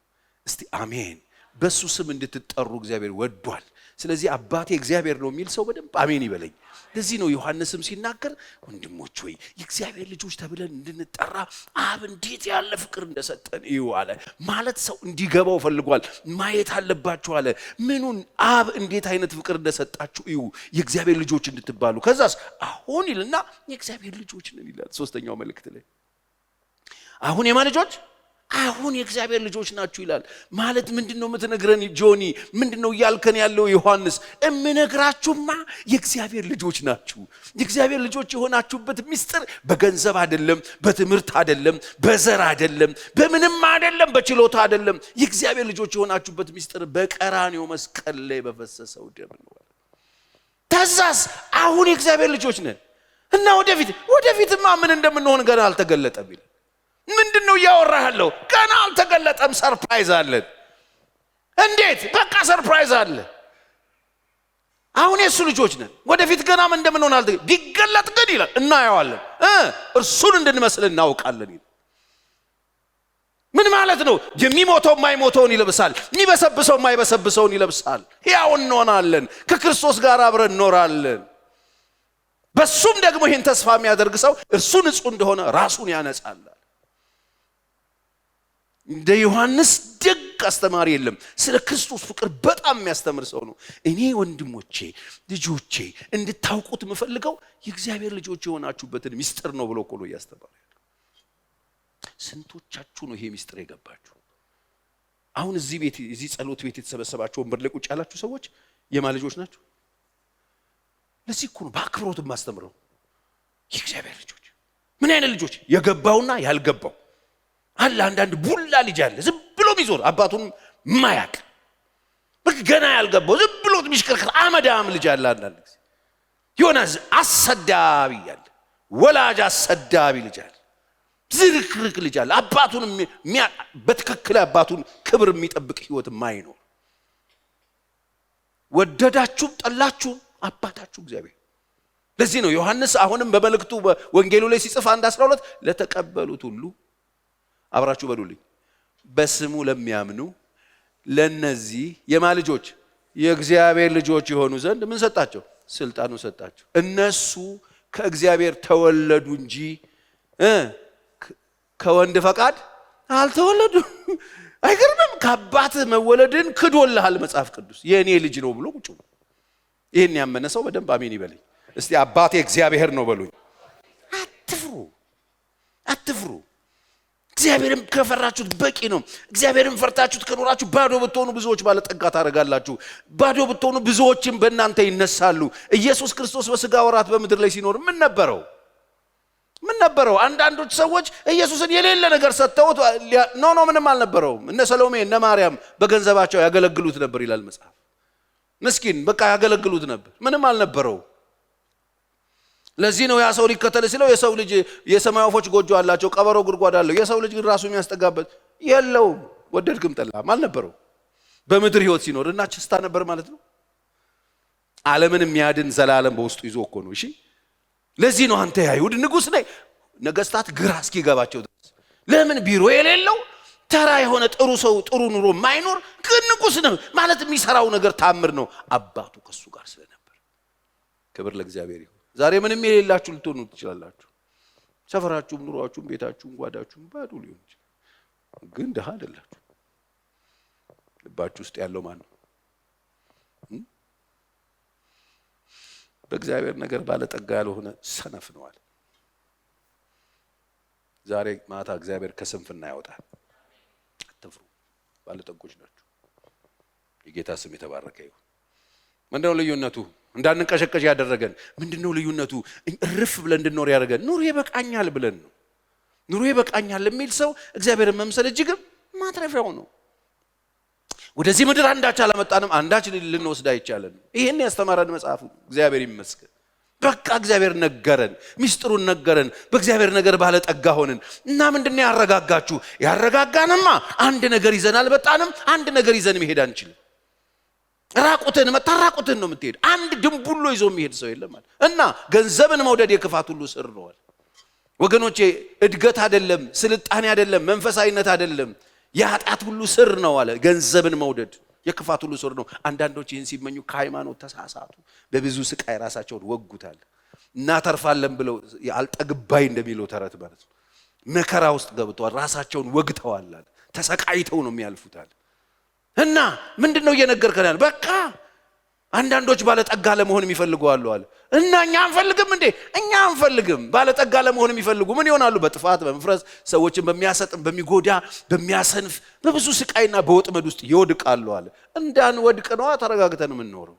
እስቲ አሜን። በሱ ስም እንድትጠሩ እግዚአብሔር ወዷል። ስለዚህ አባቴ እግዚአብሔር ነው የሚል ሰው በደንብ አሜን ይበለኝ። ለዚህ ነው ዮሐንስም ሲናገር ወንድሞች ሆይ የእግዚአብሔር ልጆች ተብለን እንድንጠራ አብ እንዴት ያለ ፍቅር እንደሰጠን እዩ አለ። ማለት ሰው እንዲገባው ፈልጓል። ማየት አለባችሁ አለ። ምኑን? አብ እንዴት አይነት ፍቅር እንደሰጣችሁ እዩ፣ የእግዚአብሔር ልጆች እንድትባሉ። ከዛስ አሁን ይልና የእግዚአብሔር ልጆች ነን ይላል ሶስተኛው መልእክት ላይ። አሁን የማን ልጆች? አሁን የእግዚአብሔር ልጆች ናችሁ ይላል። ማለት ምንድነው የምትነግረን ጆኒ? ምንድነው እያልከን ያለው ዮሐንስ? እምነግራችሁማ የእግዚአብሔር ልጆች ናችሁ። የእግዚአብሔር ልጆች የሆናችሁበት ምስጢር በገንዘብ አይደለም፣ በትምህርት አይደለም፣ በዘር አይደለም፣ በምንም አይደለም፣ በችሎታ አይደለም። የእግዚአብሔር ልጆች የሆናችሁበት ምስጢር በቀራንዮ መስቀል ላይ በፈሰሰው ደም ነው። ተዛስ አሁን የእግዚአብሔር ልጆች ነን እና ወደፊትማ ምን እንደምንሆን ገና አልተገለጠም ይላል። ምንድነው ያወራሃለው? ገና አልተገለጠም። ሰርፕራይዝ አለን። እንዴት? በቃ ሰርፕራይዝ አለ። አሁን የሱ ልጆች ነን። ወደፊት ገና ምን እንደምንሆን ቢገለጥ ግን ይላል እናየዋለን። እርሱን እንድንመስል እናውቃለን ይላል። ምን ማለት ነው? የሚሞተው የማይሞተውን ይለብሳል፣ የሚበሰብሰው የማይበሰብሰውን ይለብሳል። ሕያው እንሆናለን፣ ከክርስቶስ ጋር አብረን እንኖራለን። በሱም ደግሞ ይህን ተስፋ የሚያደርግ ሰው እርሱ ንጹህ እንደሆነ ራሱን ያነጻል። እንደ ዮሐንስ ደግ አስተማሪ የለም። ስለ ክርስቶስ ፍቅር በጣም የሚያስተምር ሰው ነው። እኔ ወንድሞቼ ልጆቼ እንድታውቁት የምፈልገው የእግዚአብሔር ልጆች የሆናችሁበትን ምስጢር ነው ብሎ ቆሎ ያስተምራል። ስንቶቻችሁ ነው ይሄ ምስጢር የገባችሁ? አሁን እዚህ ጸሎት ቤት የተሰበሰባችሁ ወንበር ላይ ቁጭ ያላችሁ ሰዎች የማን ልጆች ናችሁ? ለዚህ እኮ ነው በአክብሮት የማስተምረው። የእግዚአብሔር ልጆች ምን አይነት ልጆች? የገባውና ያልገባው አለ። አንዳንድ ቡላ ልጅ አለ ዝም ብሎ የሚዞር አባቱን ማያቅ በቃ ገና ያልገባው ዝም ብሎ የሚሽከርከር አመዳም ልጅ አለ። አንዳንድ ጊዜ ዮናስ አሰዳቢ ያለ ወላጅ አሰዳቢ ልጅ አለ። ዝርክርክ ልጅ አለ። አባቱን በትክክል አባቱን ክብር የሚጠብቅ ህይወት ማይኖር። ወደዳችሁ ጠላችሁ አባታችሁ እግዚአብሔር። ለዚህ ነው ዮሐንስ አሁንም በመልእክቱ ወንጌሉ ላይ ሲጽፍ 1:12 ለተቀበሉት ሁሉ አብራችሁ በሉልኝ በስሙ ለሚያምኑ ለነዚህ የማልጆች የእግዚአብሔር ልጆች የሆኑ ዘንድ ምን ሰጣቸው? ስልጣኑ ሰጣቸው። እነሱ ከእግዚአብሔር ተወለዱ እንጂ ከወንድ ፈቃድ አልተወለዱ። አይገርምም? ከአባት መወለድን ክዶልሃል መጽሐፍ ቅዱስ። የኔ ልጅ ነው ብሎ ቁጭ ነው። ይሄን ያመነ ሰው በደንብ አሜን ይበልኝ እስቲ። አባቴ እግዚአብሔር ነው በሉኝ። አትፍሩ። እግዚአብሔርን ከፈራችሁት በቂ ነው። እግዚአብሔርን ፈርታችሁት ከኖራችሁ ባዶ ብትሆኑ ብዙዎች ባለጠጋ ታደርጋላችሁ። ባዶ ብትሆኑ ብዙዎችም በእናንተ ይነሳሉ። ኢየሱስ ክርስቶስ በሥጋ ወራት በምድር ላይ ሲኖር ምን ነበረው? አንዳንዶች ሰዎች ኢየሱስን የሌለ ነገር ሰጥተውት ኖ ምንም አልነበረውም። እነ ሰሎሜ እነ ማርያም በገንዘባቸው ያገለግሉት ነበር ይላል መጽሐፍ። ምስኪን በቃ ያገለግሉት ነበር፣ ምንም አልነበረው። ለዚህ ነው ያ ሰው ሊከተል ሲለው የሰው ልጅ የሰማይ ወፎች ጎጆ አላቸው፣ ቀበሮ ጉድጓድ አለው። የሰው ልጅ ግን ራሱ የሚያስጠጋበት የለውም። ወደድክም ጠላህም አልነበረው። በምድር ህይወት ሲኖር እና ችስታ ነበር ማለት ነው። ዓለምን የሚያድን ዘላለም በውስጡ ይዞ እኮ ነው። እሺ ለዚህ ነው አንተ የአይሁድ ንጉሥ ነህ። ነገስታት ግራ እስኪገባቸው ድረስ ለምን ቢሮ የሌለው ተራ የሆነ ጥሩ ሰው ጥሩ ኑሮ ማይኖር ግን ንጉሥ ነው ማለት የሚሰራው ነገር ታምር ነው። አባቱ ከሱ ጋር ስለነበር ክብር ለእግዚአብሔር ይሁን። ዛሬ ምንም የሌላችሁ ልትሆኑ ትችላላችሁ። ሰፈራችሁም ኑሯችሁም ቤታችሁም ጓዳችሁም ባዶ ሊሆን ይችላል፣ ግን ደሃ አይደላችሁ። ልባችሁ ውስጥ ያለው ማን ነው? በእግዚአብሔር ነገር ባለጠጋ ያልሆነ ሰነፍ ነው አለ። ዛሬ ማታ እግዚአብሔር ከስንፍና ያወጣል። አትፍሩ፣ ባለጠጎች ናችሁ። የጌታ ስም የተባረከ ይሁን። ምንድነው ልዩነቱ? እንዳንንቀሸቀሽ ያደረገን ምንድነው ልዩነቱ? እርፍ ብለን እንድንኖር ያደረገን ኑሮ ይበቃኛል ብለን ነው። ኑሮ ይበቃኛል የሚል ሰው እግዚአብሔርን መምሰል እጅግም ማትረፊያው ነው። ወደዚህ ምድር አንዳች አላመጣንም፣ አንዳች ልንወስድ አይቻለን። ይሄን ያስተማረን መጽሐፉ እግዚአብሔር ይመስገን። በቃ እግዚአብሔር ነገረን፣ ሚስጥሩን ነገረን። በእግዚአብሔር ነገር ባለጠጋ ሆነን እና ምንድነው ያረጋጋችሁ? ያረጋጋንማ አንድ ነገር ይዘን አልመጣንም። አንድ ነገር ይዘን መሄድ አንችልም። ራቁትን መታራቁትን ነው የምትሄድ። አንድ ድንቡሎ ይዞ የሚሄድ ሰው የለም ማለት እና ገንዘብን መውደድ የክፋት ሁሉ ስር ነው ወገኖቼ። እድገት አይደለም፣ ስልጣኔ አይደለም፣ መንፈሳዊነት አይደለም፣ የኃጢአት ሁሉ ስር ነው አለ። ገንዘብን መውደድ የክፋት ሁሉ ስር ነው። አንዳንዶች ይህን ሲመኙ ከሃይማኖት ተሳሳቱ፣ በብዙ ስቃይ ራሳቸውን ወጉታል። እናተርፋለን ብለው አልጠግባይ እንደሚለው ተረት ማለት ነው። መከራ ውስጥ ገብተዋል፣ ራሳቸውን ወግተዋል፣ ተሰቃይተው ነው የሚያልፉታል። እና ምንድነው እየነገርከናል? በቃ አንዳንዶች ባለጠጋ ለመሆን የሚፈልጉ አሉ አለ። እና እኛ አንፈልግም እንዴ? እኛ አንፈልግም። ባለጠጋ ለመሆን የሚፈልጉ ምን ይሆናሉ? በጥፋት በመፍረስ ሰዎችን በሚያሰጥም በሚጎዳ በሚያሰንፍ በብዙ ስቃይና በወጥመድ ውስጥ ይወድቃሉ አለ። እንዳንወድቅ ነው ተረጋግተን የምንኖረው።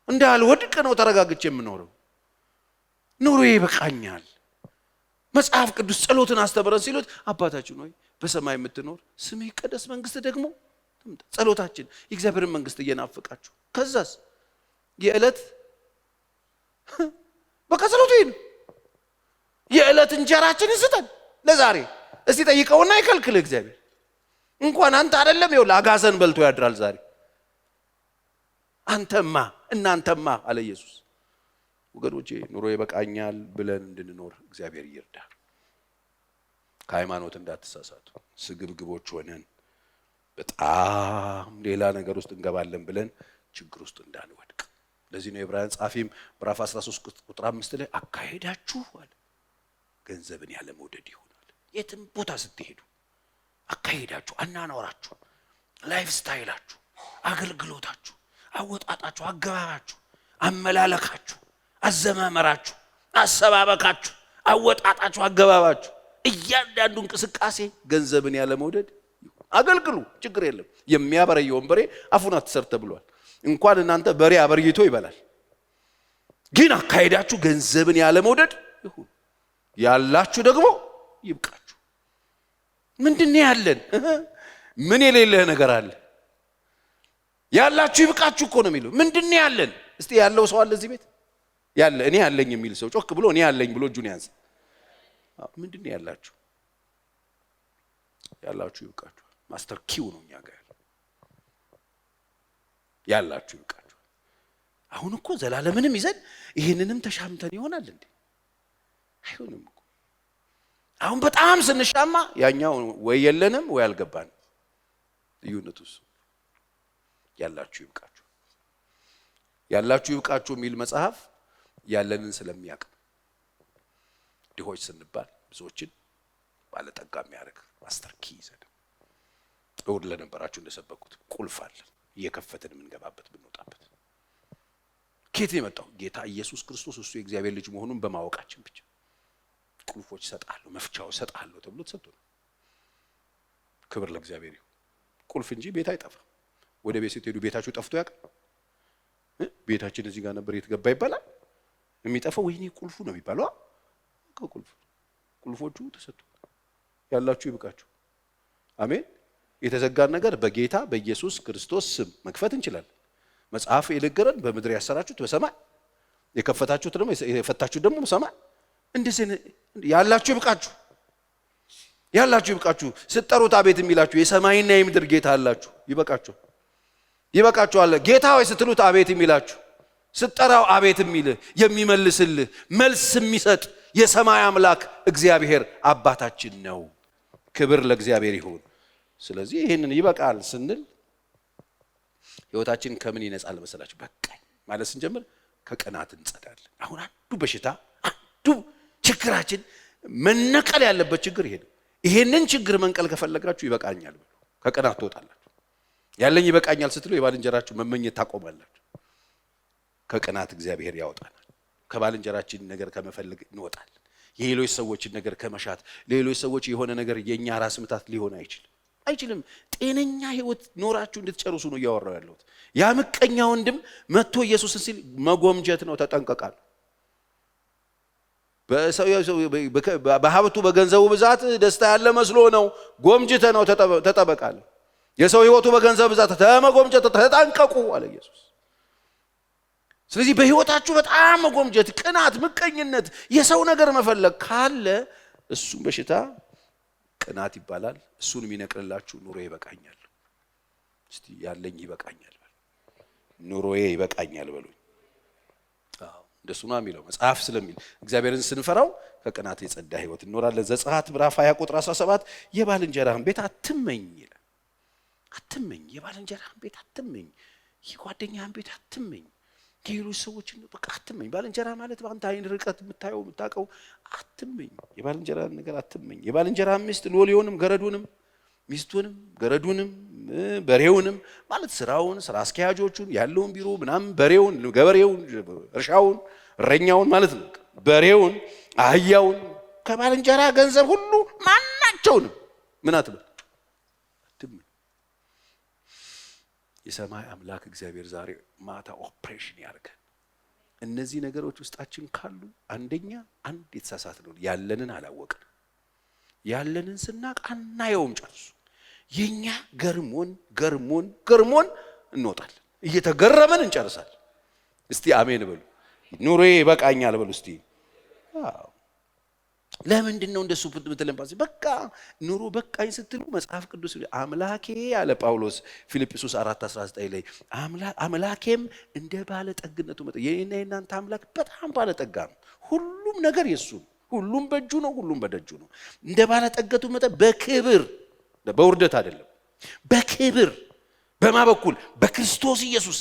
እንዳልወድቅ ነው ተረጋግቼ የምኖረው። ኑሮዬ ይበቃኛል። መጽሐፍ ቅዱስ ጸሎትን አስተምረን ሲሉት አባታችን ሆይ በሰማይ የምትኖር ስምህ ይቀደስ መንግስት ደግሞ ትምጣ። ጸሎታችን የእግዚአብሔርን መንግስት እየናፈቃችሁ ከዛስ የዕለት በቃ ጸሎቱ ይሄ ነው። የዕለት እንጀራችንን ስጠን ለዛሬ። እስቲ ጠይቀውና ይከልክልህ እግዚአብሔር። እንኳን አንተ አይደለም ይኸውልህ አጋዘን በልቶ ያድራል ዛሬ። አንተማ እናንተማ አለ ኢየሱስ። ወገኖቼ ኑሮ ይበቃኛል ብለን እንድንኖር እግዚአብሔር ይርዳ። ከሃይማኖት እንዳትሳሳቱ። ስግብግቦች ሆነን በጣም ሌላ ነገር ውስጥ እንገባለን ብለን ችግር ውስጥ እንዳንወድቅ። ለዚህ ነው የዕብራውያን ጻፊም ምዕራፍ 13 ቁጥር 5 ላይ አካሄዳችሁ አለ ገንዘብን ያለ መውደድ ይሆናል። የትም ቦታ ስትሄዱ አካሄዳችሁ፣ አናኗራችሁ፣ ላይፍ ስታይላችሁ፣ አገልግሎታችሁ፣ አወጣጣችሁ፣ አገባባችሁ፣ አመላለካችሁ፣ አዘማመራችሁ፣ አሰባበካችሁ፣ አወጣጣችሁ፣ አገባባችሁ እያንዳንዱ እንቅስቃሴ ገንዘብን ያለ መውደድ ይሁን። አገልግሉ፣ ችግር የለም። የሚያበረየውን በሬ አፉን አትሰር ተብሏል። እንኳን እናንተ በሬ አበርይቶ ይበላል። ግን አካሄዳችሁ ገንዘብን ያለ መውደድ ይሁን። ያላችሁ ደግሞ ይብቃችሁ። ምንድነው ያለን? ምን የሌለህ ነገር አለ? ያላችሁ ይብቃችሁ እኮ ነው የሚለው። ምንድነው ያለን? እስቲ ያለው ሰው አለ እዚህ ቤት? ያለ እኔ ያለኝ የሚል ሰው ጮክ ብሎ እኔ ያለኝ ብሎ እጁን ያንሳ። ምንድነው ያላችሁ? ያላችሁ ይብቃችሁ። ማስተር ኪው ነው እኛ ጋር ያላችሁ ይብቃችሁ። አሁን እኮ ዘላለምንም ይዘን ይሄንንም ተሻምተን ይሆናል እንዴ? አይሆንም እኮ። አሁን በጣም ስንሻማ ያኛው ወይ የለንም ወይ አልገባንም። ልዩነቱስ ያላችሁ ይብቃችሁ። ያላችሁ ይብቃችሁ የሚል መጽሐፍ ያለንን ስለሚያውቅ ድሆች ስንባል ብዙዎችን ባለጠጋ የሚያደርግ ማስተር ኪ ይዘን እሑድ ለነበራችሁ እንደሰበኩት ቁልፍ አለ እየከፈትን የምንገባበት ብንወጣበት። ከየት ነው የመጣው? ጌታ ኢየሱስ ክርስቶስ እሱ የእግዚአብሔር ልጅ መሆኑን በማወቃችን ብቻ ቁልፎች እሰጣለሁ፣ መፍቻው እሰጣለሁ ተብሎ ተሰጥቶናል። ክብር ለእግዚአብሔር ይሁን። ቁልፍ እንጂ ቤት አይጠፋም። ወደ ቤት ስትሄዱ ቤታችሁ ጠፍቶ ያውቃል? ቤታችን እዚህ ጋር ነበር የተገባ ይባላል? የሚጠፋው ወይኔ ቁልፉ ነው የሚባለው። ቁልፎቹ ተሰጥቷል። ያላችሁ ይብቃችሁ። አሜን። የተዘጋን ነገር በጌታ በኢየሱስ ክርስቶስ ስም መክፈት እንችላለን። መጽሐፍ የነገረን በምድር ያሰራችሁት በሰማይ የከፈታችሁት ደግሞ የፈታችሁት ደግሞ በሰማይ። እንደዚህ ያላችሁ ይብቃችሁ። ያላችሁ ይብቃችሁ። ስትጠሩት አቤት የሚላችሁ የሰማይና የምድር ጌታ አላችሁ። ይበቃችሁ። ይበቃችኋል። ጌታ ሆይ ስትሉት አቤት የሚላችሁ፣ ስትጠራው አቤት የሚልህ የሚመልስልህ መልስ የሚሰጥ የሰማይ አምላክ እግዚአብሔር አባታችን ነው። ክብር ለእግዚአብሔር ይሁን። ስለዚህ ይሄንን ይበቃል ስንል ህይወታችን ከምን ይነጻል መሰላችሁ? በቃኝ ማለት ስንጀምር ከቅናት እንጸዳለን። አሁን አንዱ በሽታ አንዱ ችግራችን መነቀል ያለበት ችግር ይሄ ነው። ይሄንን ችግር መንቀል ከፈለጋችሁ ይበቃኛል ብሎ ከቅናት ትወጣላችሁ። ያለኝ ይበቃኛል ስትሉ የባልንጀራችሁ መመኘት ታቆማላችሁ። ከቅናት እግዚአብሔር ያወጣናል። ከባልንጀራችን ነገር ከመፈለግ እንወጣለን። የሌሎች ሰዎችን ነገር ከመሻት ለሌሎች ሰዎች የሆነ ነገር የኛ ራስ ምታት ሊሆን አይችልም። ጤነኛ ህይወት ኖራችሁ እንድትጨርሱ ነው እያወራው ያለሁት። ያ ምቀኛ ወንድም መጥቶ ኢየሱስን ሲል መጎምጀት ነው። ተጠንቀቃል። በሀብቱ በገንዘቡ ብዛት ደስታ ያለ መስሎ ነው ጎምጅተ ነው ተጠበቃል። የሰው ህይወቱ በገንዘብ ብዛት ተመጎምጀት ተጠንቀቁ አለ ኢየሱስ። ስለዚህ በህይወታችሁ በጣም መጎምጀት፣ ቅናት፣ ምቀኝነት፣ የሰው ነገር መፈለግ ካለ እሱም በሽታ ቅናት ይባላል። እሱን የሚነቅልላችሁ ኑሮ ይበቃኛል። እስቲ ያለኝ ይበቃኛል በሉ። ኑሮዬ ይበቃኛል በሉኝ። እንደሱ ነው የሚለው መጽሐፍ ስለሚል እግዚአብሔርን ስንፈራው ከቅናት የጸዳ ህይወት እንኖራለን። ዘጸአት ምዕራፍ 20 ቁጥር 17 የባልንጀራህን ቤት አትመኝ ይላል። አትመኝ፣ የባልንጀራህን ቤት አትመኝ፣ የጓደኛህን ቤት አትመኝ፣ የሌሎች ሰዎችን በቃ አትመኝ። ባልንጀራ ማለት በአንተ አይን ርቀት የምታየው የምታውቀው አትመኝ። የባልንጀራህን ነገር አትመኝ። የባልንጀራህን ሚስት ሎሌውንም ገረዱንም ሚስቱንም ገረዱንም በሬውንም ማለት ስራውን፣ ስራ አስኪያጆቹን፣ ያለውን ቢሮ ምናምን፣ በሬውን፣ ገበሬውን፣ እርሻውን፣ እረኛውን ማለት ነው፣ በሬውን፣ አህያውን፣ ከባልንጀራ ገንዘብ ሁሉ ማናቸውንም ምን አትበል። የሰማይ አምላክ እግዚአብሔር ዛሬ ማታ ኦፕሬሽን ያርገን። እነዚህ ነገሮች ውስጣችን ካሉ አንደኛ አንድ የተሳሳት ነው፣ ያለንን አላወቅን። ያለንን ስናቅ አናየውም ጨርሱ። የኛ ገርሞን ገርሞን ገርሞን እንወጣለን፣ እየተገረመን እንጨርሳለን። እስቲ አሜን በሉ። ኑሮዬ ይበቃኛል በሉ እስቲ። ለምንድን ነው እንደሱ ምትለምባስ? በቃ ኑሮ በቃኝ ስትሉ መጽሐፍ ቅዱስ አምላኬ ያለ ጳውሎስ ፊልጵስዩስ 4:19 ላይ አምላኬም እንደ ባለጠግነቱ መጠን። የኔና የናንተ አምላክ በጣም ባለጠጋ ነው። ሁሉም ነገር የሱ ነው። ሁሉም በእጁ ነው። ሁሉም በደጁ ነው። እንደ ባለጠገቱ መጠን በክብር በውርደት አይደለም፣ በክብር በማ በኩል በክርስቶስ ኢየሱስ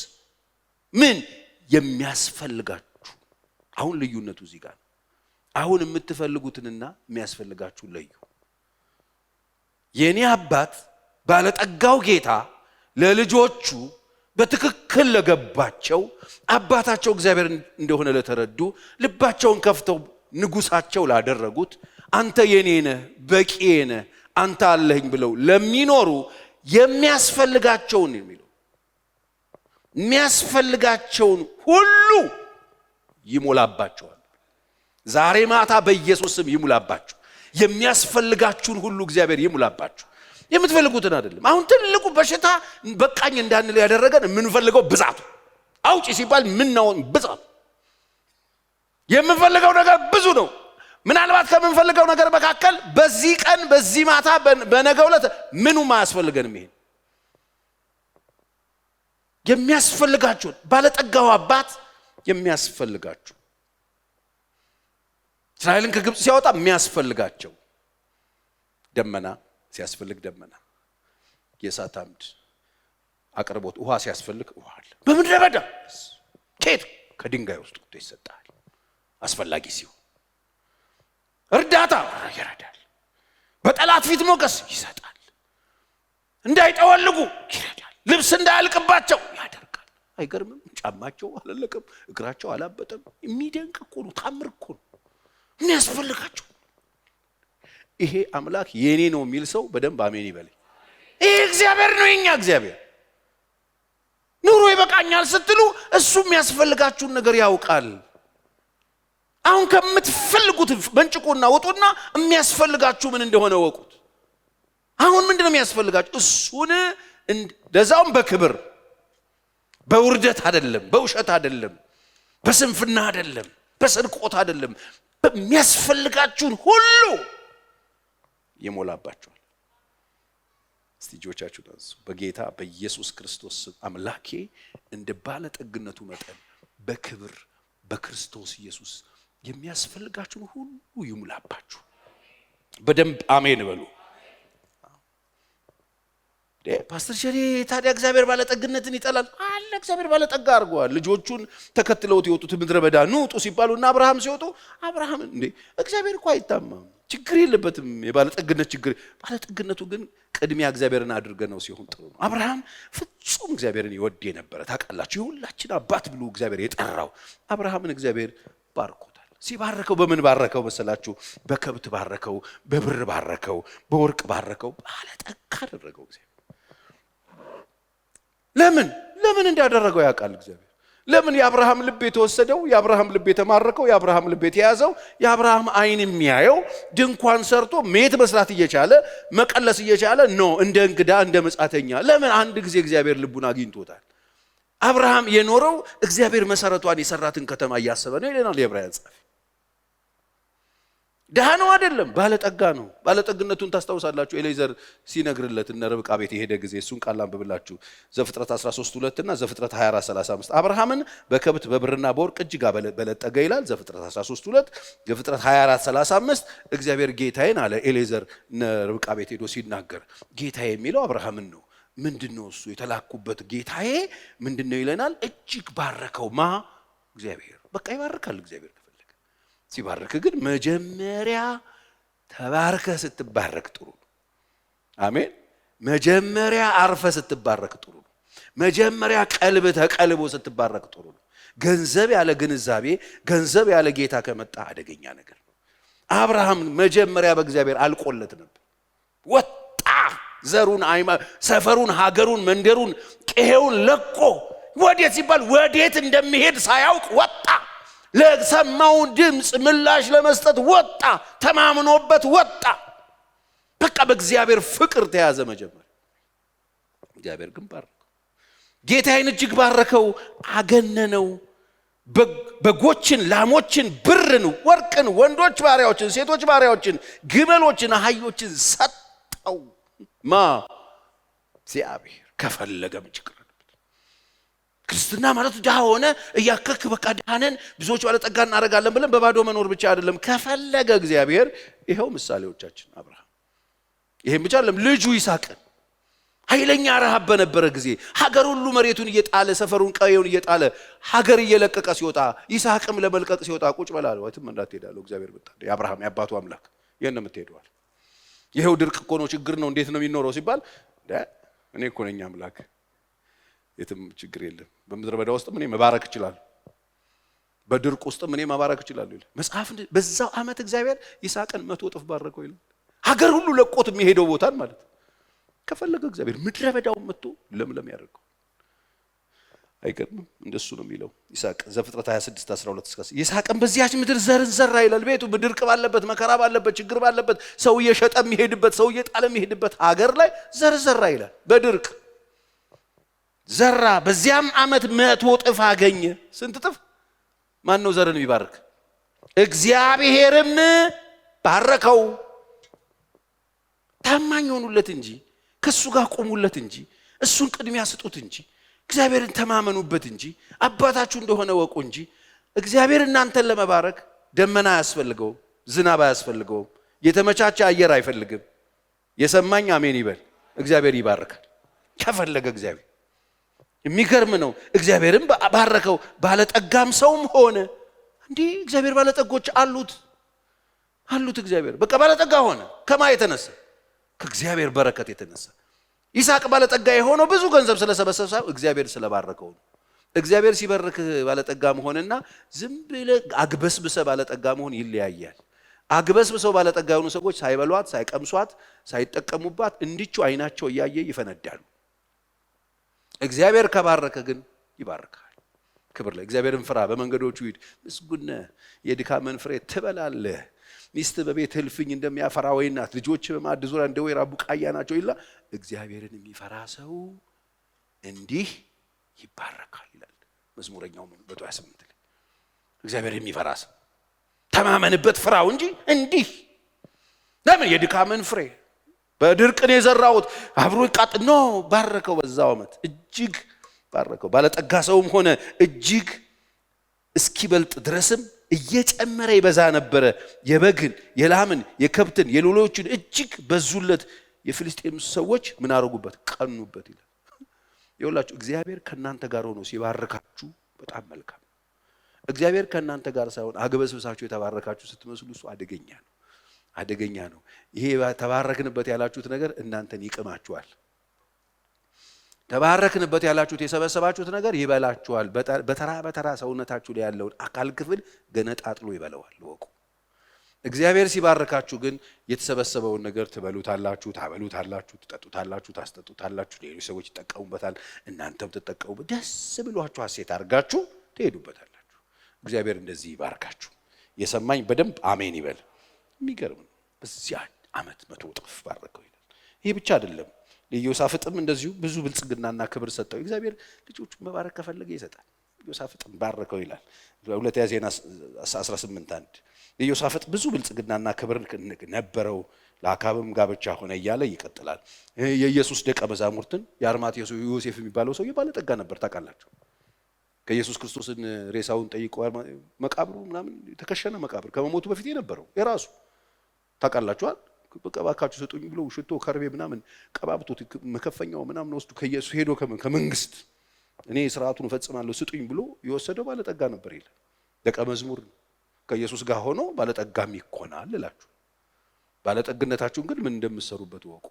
ምን የሚያስፈልጋችሁ። አሁን ልዩነቱ እዚህ ጋር። አሁን የምትፈልጉትንና የሚያስፈልጋችሁን ለዩ። የኔ አባት ባለጠጋው ጌታ ለልጆቹ በትክክል ለገባቸው አባታቸው እግዚአብሔር እንደሆነ ለተረዱ ልባቸውን ከፍተው ንጉሳቸው ላደረጉት አንተ የኔ ነህ በቂዬ ነህ አንተ አለህኝ ብለው ለሚኖሩ የሚያስፈልጋቸውን የሚለው የሚያስፈልጋቸውን ሁሉ ይሞላባቸዋል። ዛሬ ማታ በኢየሱስ ስም ይሙላባችሁ። የሚያስፈልጋችሁን ሁሉ እግዚአብሔር ይሙላባችሁ። የምትፈልጉትን አይደለም። አሁን ትልቁ በሽታ በቃኝ እንዳንል ያደረገን የምንፈልገው ብዛቱ። አውጪ ሲባል ምን ነው ብዛቱ? የምንፈልገው ነገር ብዙ ነው። ምናልባት ከምንፈልገው ነገር መካከል በዚህ ቀን በዚህ ማታ በነገው ዕለት ምኑም አያስፈልገንም። ይሄን የሚያስፈልጋችሁ ባለጠጋው አባት የሚያስፈልጋችሁ እስራኤልን ከግብጽ ሲያወጣ የሚያስፈልጋቸው ደመና ሲያስፈልግ ደመና፣ የእሳት አምድ አቅርቦት፣ ውሃ ሲያስፈልግ ውሃ አለ። በምድረ በዳ ኬት ከድንጋይ ውስጥ ወጥቶ ይሰጣል። አስፈላጊ ሲሆን እርዳታ ይረዳል። በጠላት ፊት ሞገስ ይሰጣል። እንዳይጠወልጉ ይረዳል። ልብስ እንዳያልቅባቸው ያደርጋል። አይገርምም? ጫማቸው አላለቀም፣ እግራቸው አላበጠም። የሚደንቅ እኮ ነው። ታምር እኮ ነው። ምን ያስፈልጋቸው? ይሄ አምላክ የኔ ነው የሚል ሰው በደንብ አሜን ይበል። ይሄ እግዚአብሔር ነው፣ የኛ እግዚአብሔር። ኑሮ ይበቃኛል ስትሉ እሱ የሚያስፈልጋችሁን ነገር ያውቃል። አሁን ከምትፈልጉት መንጭቁና ወጡና የሚያስፈልጋችሁ ምን እንደሆነ ወቁት። አሁን ምንድነው የሚያስፈልጋችሁ? እሱን እንደዛውም በክብር በውርደት አይደለም፣ በውሸት አይደለም፣ በስንፍና አይደለም፣ በስርቆት አይደለም። በሚያስፈልጋችሁን ሁሉ ይሞላባችኋል። እስቲ እጆቻችሁን አንሱ። በጌታ በኢየሱስ ክርስቶስ አምላኬ እንደ ባለጠግነቱ መጠን በክብር በክርስቶስ ኢየሱስ የሚያስፈልጋችሁን ሁሉ ይሙላባችሁ። በደንብ አሜን በሉ። ፓስተር ሸሪ ታዲያ እግዚአብሔር ባለጠግነትን ይጠላል አለ። እግዚአብሔር ባለጠጋ አድርጓል። ልጆቹን ተከትለውት የወጡት ምድረ በዳ ንውጡ ሲባሉና አብርሃም ሲወጡ አብርሃም እንዴ እግዚአብሔር እኮ አይታማም፣ ችግር የለበትም የባለጠግነት ችግር። ባለጠግነቱ ግን ቅድሚያ እግዚአብሔርን አድርገ ነው ሲሆን ጥሩ ነው። አብርሃም ፍጹም እግዚአብሔርን ይወድ የነበረ ታውቃላችሁ፣ የሁላችን አባት ብሎ እግዚአብሔር የጠራው አብርሃምን እግዚአብሔር ባርኮታል። ሲባረከው በምን ባረከው መሰላችሁ? በከብት ባረከው፣ በብር ባረከው፣ በወርቅ ባረከው፣ ባለጠጋ አደረገው እግዚአብሔር። ለምን እንዳደረገው ያውቃል እግዚአብሔር። ለምን የአብርሃም ልብ የተወሰደው፣ የአብርሃም ልብ የተማረከው፣ የአብርሃም ልብ የተያዘው፣ የአብርሃም አይን የሚያየው ድንኳን ሰርቶ ሜት መስራት እየቻለ መቀለስ እየቻለ ነው እንደ እንግዳ እንደ መጻተኛ። ለምን? አንድ ጊዜ እግዚአብሔር ልቡን አግኝቶታል። አብርሃም የኖረው እግዚአብሔር መሰረቷን የሰራትን ከተማ እያሰበ ነው ይለናል የዕብራውያን ጻፊ። ደሃ ነው አይደለም፣ ባለጠጋ ነው። ባለጠግነቱን ታስታውሳላችሁ። ኤሌዘር ሲነግርለት እነ ርብቃ ቤት የሄደ ጊዜ እሱን ቃል አንብብላችሁ ዘፍጥረት 13:2 እና ዘፍጥረት 24:35 አብርሃምን በከብት በብርና በወርቅ እጅግ በለጠገ ይላል ዘፍጥረት 13:2። ዘፍጥረት 24:35 እግዚአብሔር ጌታዬን አለ ኤሌዘር እነ ርብቃ ቤት ሄዶ ሲናገር ጌታዬ የሚለው አብርሃምን ነው። ምንድነው እሱ የተላኩበት ጌታዬ ምንድነው ይለናል? እጅግ ባረከው ማ እግዚአብሔር። በቃ ይባርካል እግዚአብሔር። ሲባርክ ግን መጀመሪያ ተባርከ ስትባረክ ጥሩ ነው። አሜን። መጀመሪያ አርፈ ስትባረክ ጥሩ ነው። መጀመሪያ ቀልብ ተቀልቦ ስትባረክ ጥሩ ነው። ገንዘብ ያለ ግንዛቤ፣ ገንዘብ ያለ ጌታ ከመጣ አደገኛ ነገር ነው። አብርሃም መጀመሪያ በእግዚአብሔር አልቆለት ነበር። ወጣ ዘሩን፣ ሰፈሩን፣ ሀገሩን፣ መንደሩን፣ ቀሄውን ለቆ ወዴት ሲባል ወዴት እንደሚሄድ ሳያውቅ ወጣ። ለሰማው ድምጽ ምላሽ ለመስጠት ወጣ። ተማምኖበት ወጣ። በቃ በእግዚአብሔር ፍቅር ተያዘ መጀመሪያ። እግዚአብሔር ግን ባረከው። ጌታዬን እጅግ ባረከው፣ አገነነው። በጎችን፣ ላሞችን፣ ብርን፣ ወርቅን፣ ወንዶች ባሪያዎችን፣ ሴቶች ባሪያዎችን፣ ግመሎችን፣ አህዮችን ሰጠው። ማ እግዚአብሔር ከፈለገም ችግር አለበት። ክርስትና ማለት ድሃ ሆነ እያከክ በቃ ድሃነን ብዙዎች ባለጠጋ እናደርጋለን ብለን በባዶ መኖር ብቻ አይደለም። ከፈለገ እግዚአብሔር ይሄው ምሳሌዎቻችን አብርሃም፣ ይሄም ብቻ አይደለም ልጁ ይስሐቅን ኃይለኛ ረሃብ በነበረ ጊዜ ሀገር ሁሉ መሬቱን እየጣለ ሰፈሩን ቀየውን እየጣለ ሀገር እየለቀቀ ሲወጣ ይስሐቅም ለመልቀቅ ሲወጣ ቁጭ በላለው ወይም እንዳትሄዳለው እግዚአብሔር በጣ የአብርሃም ያባቱ አምላክ የነ የምትሄደዋል። ይሄው ድርቅ እኮ ነው ችግር ነው እንዴት ነው የሚኖረው ሲባል እኔ እኮ ነኝ አምላክ የትም ችግር የለም። በምድረ በዳ ውስጥ እኔ መባረክ ይችላል፣ በድርቅ ውስጥ እኔ መባረክ ይችላል ይላል መጽሐፍ። በዛው ዓመት እግዚአብሔር ይስሐቅን 100 እጥፍ ባረከው ይላል። ሀገር ሁሉ ለቆት የሚሄደው ቦታን ማለት ከፈለገ እግዚአብሔር ምድረ በዳውን መጥቶ ለምለም ያደርገው። አይገርምም? እንደሱ ነው የሚለው ይስሐቅ ዘፍጥረት 26:12-13 ይስሐቅም በዚያች ምድር ዘርን ዘራ ይላል። ቤቱ ድርቅ ባለበት፣ መከራ ባለበት፣ ችግር ባለበት፣ ሰው እየሸጠ የሚሄድበት፣ ሰው እየጣለ የሚሄድበት ሀገር ላይ ዘር ዘራ ይላል። በድርቅ ዘራ። በዚያም ዓመት 100 እጥፍ አገኘ። ስንት እጥፍ? ማን ነው ዘርን የሚባርክ? እግዚአብሔርም ባረከው። ታማኝ ሆኑለት እንጂ ከሱ ጋር ቆሙለት እንጂ እሱን ቅድሚያ ስጡት እንጂ እግዚአብሔርን ተማመኑበት እንጂ አባታችሁ እንደሆነ ወቁ እንጂ። እግዚአብሔር እናንተን ለመባረክ ደመና አያስፈልገው፣ ዝናብ አያስፈልገው፣ የተመቻቸ አየር አይፈልግም። የሰማኝ አሜን ይበል። እግዚአብሔር ይባርካል ከፈለገ እግዚአብሔር። የሚገርም ነው። እግዚአብሔርን ባረከው፣ ባለጠጋም ሰውም ሆነ። እንዲህ እግዚአብሔር ባለጠጎች አሉት። እግዚአብሔር በቃ ባለጠጋ ሆነ። ከማ የተነሳ? ከእግዚአብሔር በረከት የተነሳ። ይስሐቅ ባለጠጋ የሆነው ብዙ ገንዘብ ስለሰበሰበ እግዚአብሔር ስለባረከው ነው። እግዚአብሔር ሲባርክ ባለጠጋ መሆንና ዝም ብለህ አግበስብሰ ባለጠጋ መሆን ይለያያል። አግበስብሰው ባለጠጋ የሆኑ ሰዎች ሳይበሏት፣ ሳይቀምሷት፣ ሳይጠቀሙባት እንዲቹ አይናቸው እያየ ይፈነዳሉ። እግዚአብሔር ከባረከ ግን ይባርካል። ክብር ለእግዚአብሔርን ፍራ፣ በመንገዶቹ ሂድ፣ ምስጉን ነህ፣ የድካምን ፍሬ ትበላለህ። ሚስት በቤት እልፍኝ እንደሚያፈራ ወይን ናት፣ ልጆች በማዕድ ዙሪያ እንደ ወይራ ቡቃያ ናቸው ይላል። እግዚአብሔርን የሚፈራ ሰው እንዲህ ይባረካል ይላል መዝሙረኛው 128 ላይ። እግዚአብሔርን የሚፈራ ሰው ተማመንበት፣ ፍራው እንጂ እንዲህ ለምን የድካምን ፍሬ በድርቅን የዘራሁት አብሮ ይቃጥ ነው። ባረከው፣ በዛው ዓመት እጅግ ባረከው። ባለጠጋ ሰውም ሆነ እጅግ እስኪበልጥ ድረስም እየጨመረ ይበዛ ነበረ። የበግን፣ የላምን፣ የከብትን፣ የሎሎችን እጅግ በዙለት። የፍልስጤም ሰዎች ምን አረጉበት? ቀኑበት ይላል። ይኸውላችሁ እግዚአብሔር ከእናንተ ጋር ሆኖ ሲባርካችሁ በጣም መልካም። እግዚአብሔር ከእናንተ ጋር ሳይሆን አግበስብሳችሁ የተባረካችሁ ስትመስሉ እሱ አደገኛ ነው። ይሄ ተባረክንበት ያላችሁት ነገር እናንተን ይቅማችኋል። ተባረክንበት ያላችሁት የሰበሰባችሁት ነገር ይበላችኋል። በተራ ሰውነታችሁ ላይ ያለውን አካል ክፍል ገነጣጥሎ ይበላዋል። ወቁ። እግዚአብሔር ሲባርካችሁ ግን የተሰበሰበውን ነገር ትበሉታላችሁ፣ ታበሉታላችሁ፣ ትጠጡታላችሁ፣ ታስጠጡታላችሁ። ሌሎች ሰዎች ይጠቀሙበታል፣ እናንተም ትጠቀሙበት። ደስ ብሏችሁ ሐሴት አድርጋችሁ ትሄዱበታላችሁ። እግዚአብሔር እንደዚህ ይባርካችሁ። የሰማኝ በደንብ አሜን ይበል። የሚገርም ነው። በዚያ ዓመት 100 እጥፍ ባረከው ይላል። ይሄ ብቻ አይደለም። ለዮሳፍጥም እንደዚሁ ብዙ ብልጽግናና ክብር ሰጠው። እግዚአብሔር ልጆቹን መባረክ ከፈለገ ይሰጣል። ዮሳፍጥም ባረከው ይላል። ሁለተኛ ዜና 18:1 ለዮሳፍጥ ብዙ ብልጽግናና ክብር ነበረው፣ ለአካብም ጋብቻ ሆነ እያለ ይቀጥላል። የኢየሱስ ደቀ መዛሙርትን የአርማቴዎስ ዮሴፍ የሚባለው ሰው ባለጠጋ ነበር። ታውቃላችሁ። ከኢየሱስ ክርስቶስን ሬሳውን ጠይቆ መቃብሩ ምናምን የተከሸነ መቃብር ከመሞቱ በፊት የነበረው የራሱ ታውቃላችሁ። በቀባካችሁ ሰጡኝ ብሎ ሽቶ ከርቤ ምናምን ቀባብቶት መከፈኛው ምናምን ወስዱ ከኢየሱስ ሄዶ ከመንግስት እኔ ስርዓቱን እፈጽማለሁ ስጡኝ ብሎ የወሰደው ባለጠጋ ነበር ይላል። ደቀ መዝሙር ከኢየሱስ ጋር ሆኖ ባለጠጋም ይኮናል እላችሁ። ባለጠግነታችሁን ግን ምን እንደምትሰሩበት ወቁ።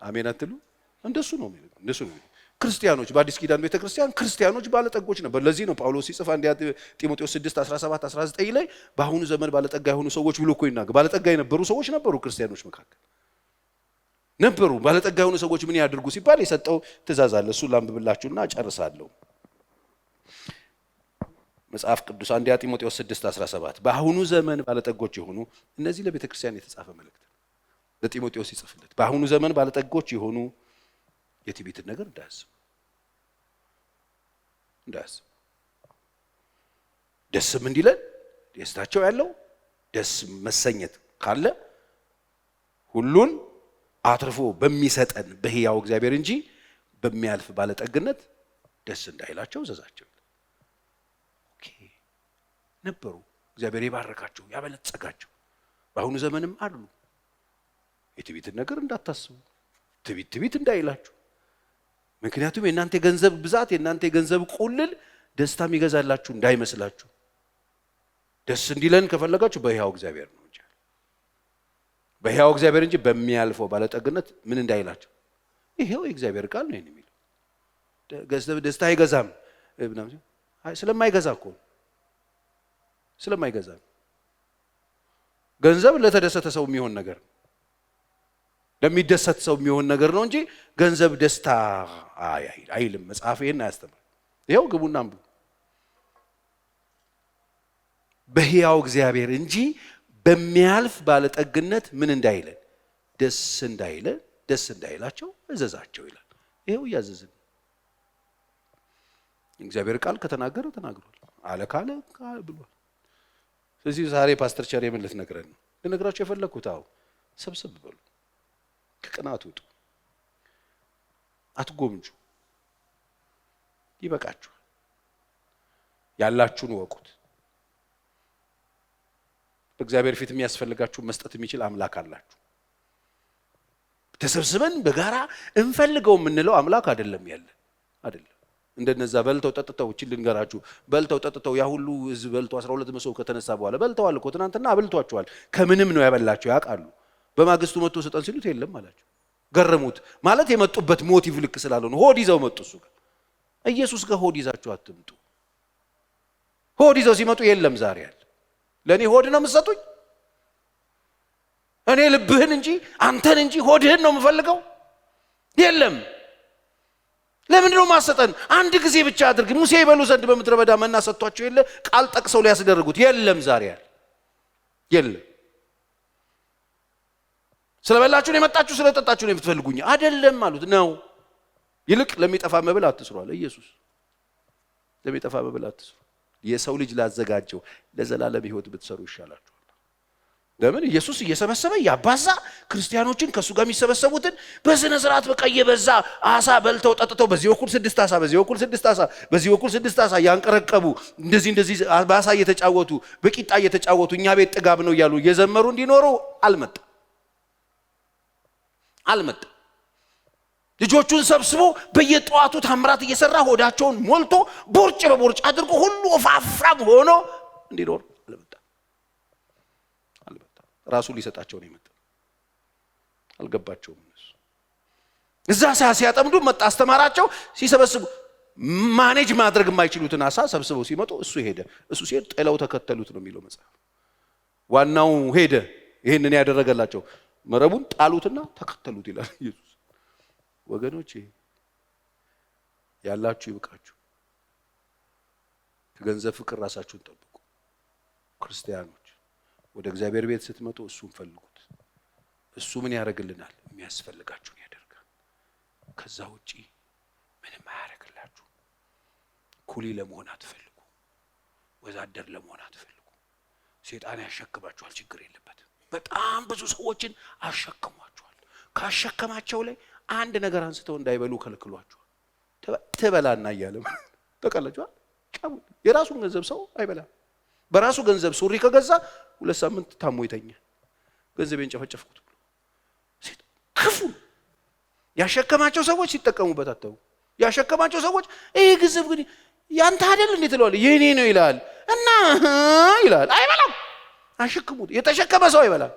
አሜን አትሉ? እንደሱ ነው የሚለው። እንደሱ ነው ክርስቲያኖች በአዲስ ኪዳን ቤተክርስቲያን ክርስቲያኖች ባለጠጎች ነበር። ለዚህ ነው ጳውሎስ ሲጽፍ አንድ ጢሞቴዎስ 6:17-19 ላይ በአሁኑ ዘመን ባለጠጋ የሆኑ ሰዎች ብሎ እኮ ይናገራል። ባለጠጋ የነበሩ ሰዎች ነበሩ፣ ክርስቲያኖች መካከል ነበሩ። ባለጠጋ የሆኑ ሰዎች ምን ያድርጉ ሲባል የሰጠው ትእዛዝ አለ። እሱን ላንብብላችሁና እጨርሳለሁ። መጽሐፍ ቅዱስ አንድ ጢሞቴዎስ 6:17 በአሁኑ ዘመን ባለጠጎች የሆኑ እነዚህ ለቤተክርስቲያን የተጻፈ መልእክት ለጢሞቴዎስ ይጽፍለት። በአሁኑ ዘመን ባለጠጎች የሆኑ የትዕቢትን ነገር እንዳያስቡ ደስም እንዲለን ደስታቸው ያለው ደስ መሰኘት ካለ ሁሉን አትርፎ በሚሰጠን በሕያው እግዚአብሔር እንጂ በሚያልፍ ባለጠግነት ደስ እንዳይላቸው እዘዛቸው። ኦኬ ነበሩ። እግዚአብሔር ይባርካቸው ያበለጸጋቸው በአሁኑ ዘመንም አሉ። የትዕቢትን ነገር እንዳታስቡ፣ ትዕቢት እንዳይላችሁ። ምክንያቱም የእናንተ ገንዘብ ብዛት የእናንተ ገንዘብ ቁልል ደስታ የሚገዛላችሁ እንዳይመስላችሁ። ደስ እንዲለን ከፈለጋችሁ በሕያው እግዚአብሔር ነው እንጂ በሕያው እግዚአብሔር እንጂ በሚያልፈው ባለጠግነት ምን እንዳይላችሁ። ይሄው የእግዚአብሔር ቃል ነው የሚለው። ገንዘብ ደስታ አይገዛም ስለማይገዛ እኮ ስለማይገዛ ገንዘብ ለተደሰተ ሰው የሚሆን ነገር ነው፣ ለሚደሰት ሰው የሚሆን ነገር ነው እንጂ ገንዘብ ደስታ አይልም። መጽሐፍ ይሄን አያስተምርም። ይሄው ግቡና አንብቡ። በሕያው እግዚአብሔር እንጂ በሚያልፍ ባለጠግነት ምን እንዳይለን ደስ እንዳይላቸው እዘዛቸው ይላል። ይሄው እያዘዝን እግዚአብሔር ቃል ከተናገረ ተናግሯል፣ አለ ካለ ብሏል። ስለዚህ ዛሬ ፓስተር ቸር ምን ልትነግረን ነው? ልነግራችሁ የፈለኩት ሰብሰብ በሉ፣ ከቅናት ውጡ፣ አትጎምጁ፣ ይበቃችኋል። ያላችሁን ወቁት። በእግዚአብሔር ፊት የሚያስፈልጋችሁ መስጠት የሚችል አምላክ አላችሁ። ተሰብስበን በጋራ እንፈልገው የምንለው አምላክ አይደለም አይደለም። እንደነዛ በልተው ጠጥተው እቺ ልንገራችሁ፣ በልተው ጠጥተው ያ ሁሉ ህዝብ በልቶ 12 መሶብ ከተነሳ በኋላ በልተዋል እኮ ትናንትና አብልቷቸዋል። ከምንም ነው ያበላቸው ያውቃሉ። በማግስቱ መጥቶ ሰጠን ሲሉት የለም አላቸው። ገረሙት። ማለት የመጡበት ሞቲቭ ልክ ስላልሆነ ሆድ ይዘው መጡ። እሱ ጋር ኢየሱስ ጋር ሆድ ይዛችሁ አትምጡ። ሆድ ይዘው ሲመጡ የለም ዛሬ ያለ ለኔ ሆድ ነው የምትሰጡኝ? እኔ ልብህን እንጂ አንተን እንጂ ሆድህን ነው የምፈልገው? የለም። ለምንድን ነው ማሰጠን? አንድ ጊዜ ብቻ አድርግ። ሙሴ ይበሉ ዘንድ በምድረ በዳ መና ሰጥቷቸው የለ ቃል ጠቅሰው ሊያስደርጉት የለም ዛሬ ያለ የለም። ስለበላችሁ ነው የመጣችሁ፣ ስለጠጣችሁ ነው የምትፈልጉኝ አይደለም አሉት። ነው ይልቅ ለሚጠፋ መብል አትስሩ አለ ኢየሱስ። ለሚጠፋ መብል አትስሩ፣ የሰው ልጅ ላዘጋጀው ለዘላለም ሕይወት ብትሰሩ ይሻላችኋል። ለምን? ኢየሱስ እየሰበሰበ ያባዛ ክርስቲያኖችን ከሱ ጋር የሚሰበሰቡትን በስነ ስርዓት በቃ እየበዛ አሳ በልተው ጠጥተው በዚህ በኩል 6 አሳ በዚህ በኩል 6 አሳ በዚህ በኩል 6 አሳ ያንቀረቀቡ እንደዚህ በአሳ እየተጫወቱ በቂጣ እየተጫወቱ እኛ ቤት ጥጋብ ነው እያሉ እየዘመሩ እንዲኖሩ አልመጣም። ልጆቹን ሰብስቦ በየጠዋቱ ታምራት እየሰራ ሆዳቸውን ሞልቶ ቦርጭ በቦርጭ አድርጎ ሁሉ ወፋፍራም ሆኖ እንዲኖር አልመጣም። ራሱ ሊሰጣቸው ነው የመጣው። አልገባቸውም። እነሱ እዛ ሲያጠምዱ መጣ፣ አስተማራቸው። ሲሰበስቡ ማኔጅ ማድረግ የማይችሉትን አሳ ሰብስበው ሲመጡ እሱ ሄደ። እሱ ሲሄድ ጥለው ተከተሉት ነው የሚለው መጽሐፍ። ዋናው ሄደ፣ ይሄንን ያደረገላቸው መረቡን ጣሉትና ተከተሉት ይላል ኢየሱስ። ወገኖቼ ያላችሁ ይብቃችሁ። ከገንዘብ ፍቅር ራሳችሁን ጠብቁ። ክርስቲያኖች ወደ እግዚአብሔር ቤት ስትመጡ እሱን ፈልጉት። እሱ ምን ያደርግልናል? የሚያስፈልጋችሁን ያደርጋል። ከዛ ውጪ ምንም አያደርግላችሁ። ኩሊ ለመሆን አትፈልጉ። ወዛደር ለመሆን አትፈልጉ። ሰይጣን ያሸክማችኋል፣ ችግር የለበትም። በጣም ብዙ ሰዎችን አሸክሟቸዋል። ካሸከማቸው ላይ አንድ ነገር አንስተው እንዳይበሉ ከልክሏቸዋል። ትበላና እያለ ተቀለጇል። የራሱን ገንዘብ ሰው አይበላም። በራሱ ገንዘብ ሱሪ ከገዛ 2 ሳምንት ታሞ ይተኛል። ገንዘቤን ጨፈጨፍኩት ብሎ ክፉ ያሸከማቸው ሰዎች ሲጠቀሙበት አተው። ያሸከማቸው ሰዎች ይሄ ገንዘብ ግን ያንተ አይደል እንዴ ትለዋለህ? የኔ ነው ይላል እና ይላል። አይበላም። አሸክሙት። የተሸከመ ሰው አይበላም።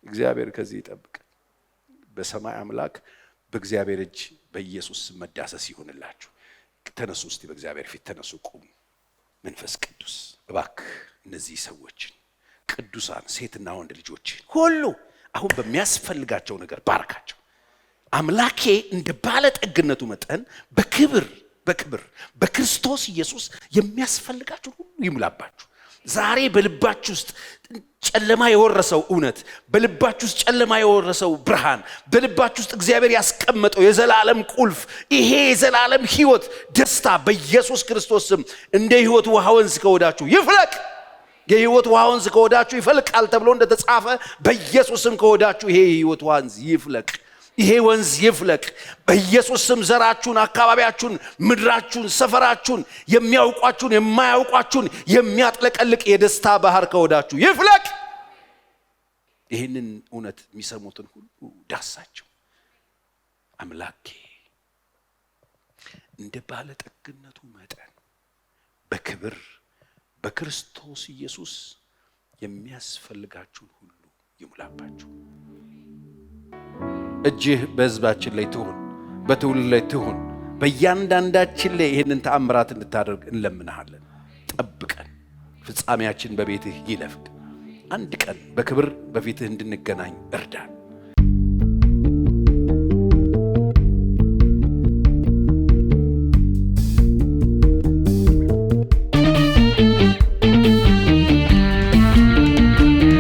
እግዚአብሔር ከዚህ ይጠብቅ። በሰማይ አምላክ በእግዚአብሔር እጅ በኢየሱስ መዳሰስ ይሁንላችሁ። ተነሱ፣ እስቲ በእግዚአብሔር ፊት ተነሱ፣ ቁሙ። መንፈስ ቅዱስ እባክህ እነዚህ ሰዎችን ቅዱሳን ሴትና ወንድ ልጆችን ሁሉ አሁን በሚያስፈልጋቸው ነገር ባርካቸው። አምላኬ እንደ ባለጠግነቱ መጠን በክብር በክርስቶስ ኢየሱስ የሚያስፈልጋችሁ ሁሉ ይሙላባችሁ። ዛሬ በልባችሁ ውስጥ ጨለማ የወረሰው እውነት፣ በልባችሁ ውስጥ ጨለማ የወረሰው ብርሃን፣ በልባችሁ ውስጥ እግዚአብሔር ያስቀመጠው የዘላለም ቁልፍ፣ ይሄ የዘላለም ሕይወት ደስታ በኢየሱስ ክርስቶስ ስም እንደ ሕይወት ውሃ ወንዝ ከወዳችሁ ይፍለቅ። የሕይወት ውሃ ወንዝ ከወዳችሁ ይፈልቃል ተብሎ እንደተጻፈ በኢየሱስ ስም ከወዳችሁ ይሄ የሕይወት ወንዝ ይፍለቅ። ይሄ ወንዝ ይፍለቅ በኢየሱስ ስም። ዘራችሁን፣ አካባቢያችሁን፣ ምድራችሁን፣ ሰፈራችሁን፣ የሚያውቋችሁን የማያውቋችሁን የሚያጥለቀልቅ የደስታ ባህር ከወዳችሁ ይፍለቅ። ይህንን እውነት የሚሰሙትን ሁሉ ዳሳቸው። አምላኬ እንደ ባለጠግነቱ መጠን በክብር በክርስቶስ ኢየሱስ የሚያስፈልጋችሁን ሁሉ ይሙላባችሁ። እጅህ በሕዝባችን ላይ ትሁን፣ በትውልድ ላይ ትሁን። በእያንዳንዳችን ላይ ይህንን ተአምራት እንድታደርግ እንለምንሃለን። ጠብቀን፣ ፍጻሜያችን በቤትህ ይለፍቅ። አንድ ቀን በክብር በፊትህ እንድንገናኝ እርዳን።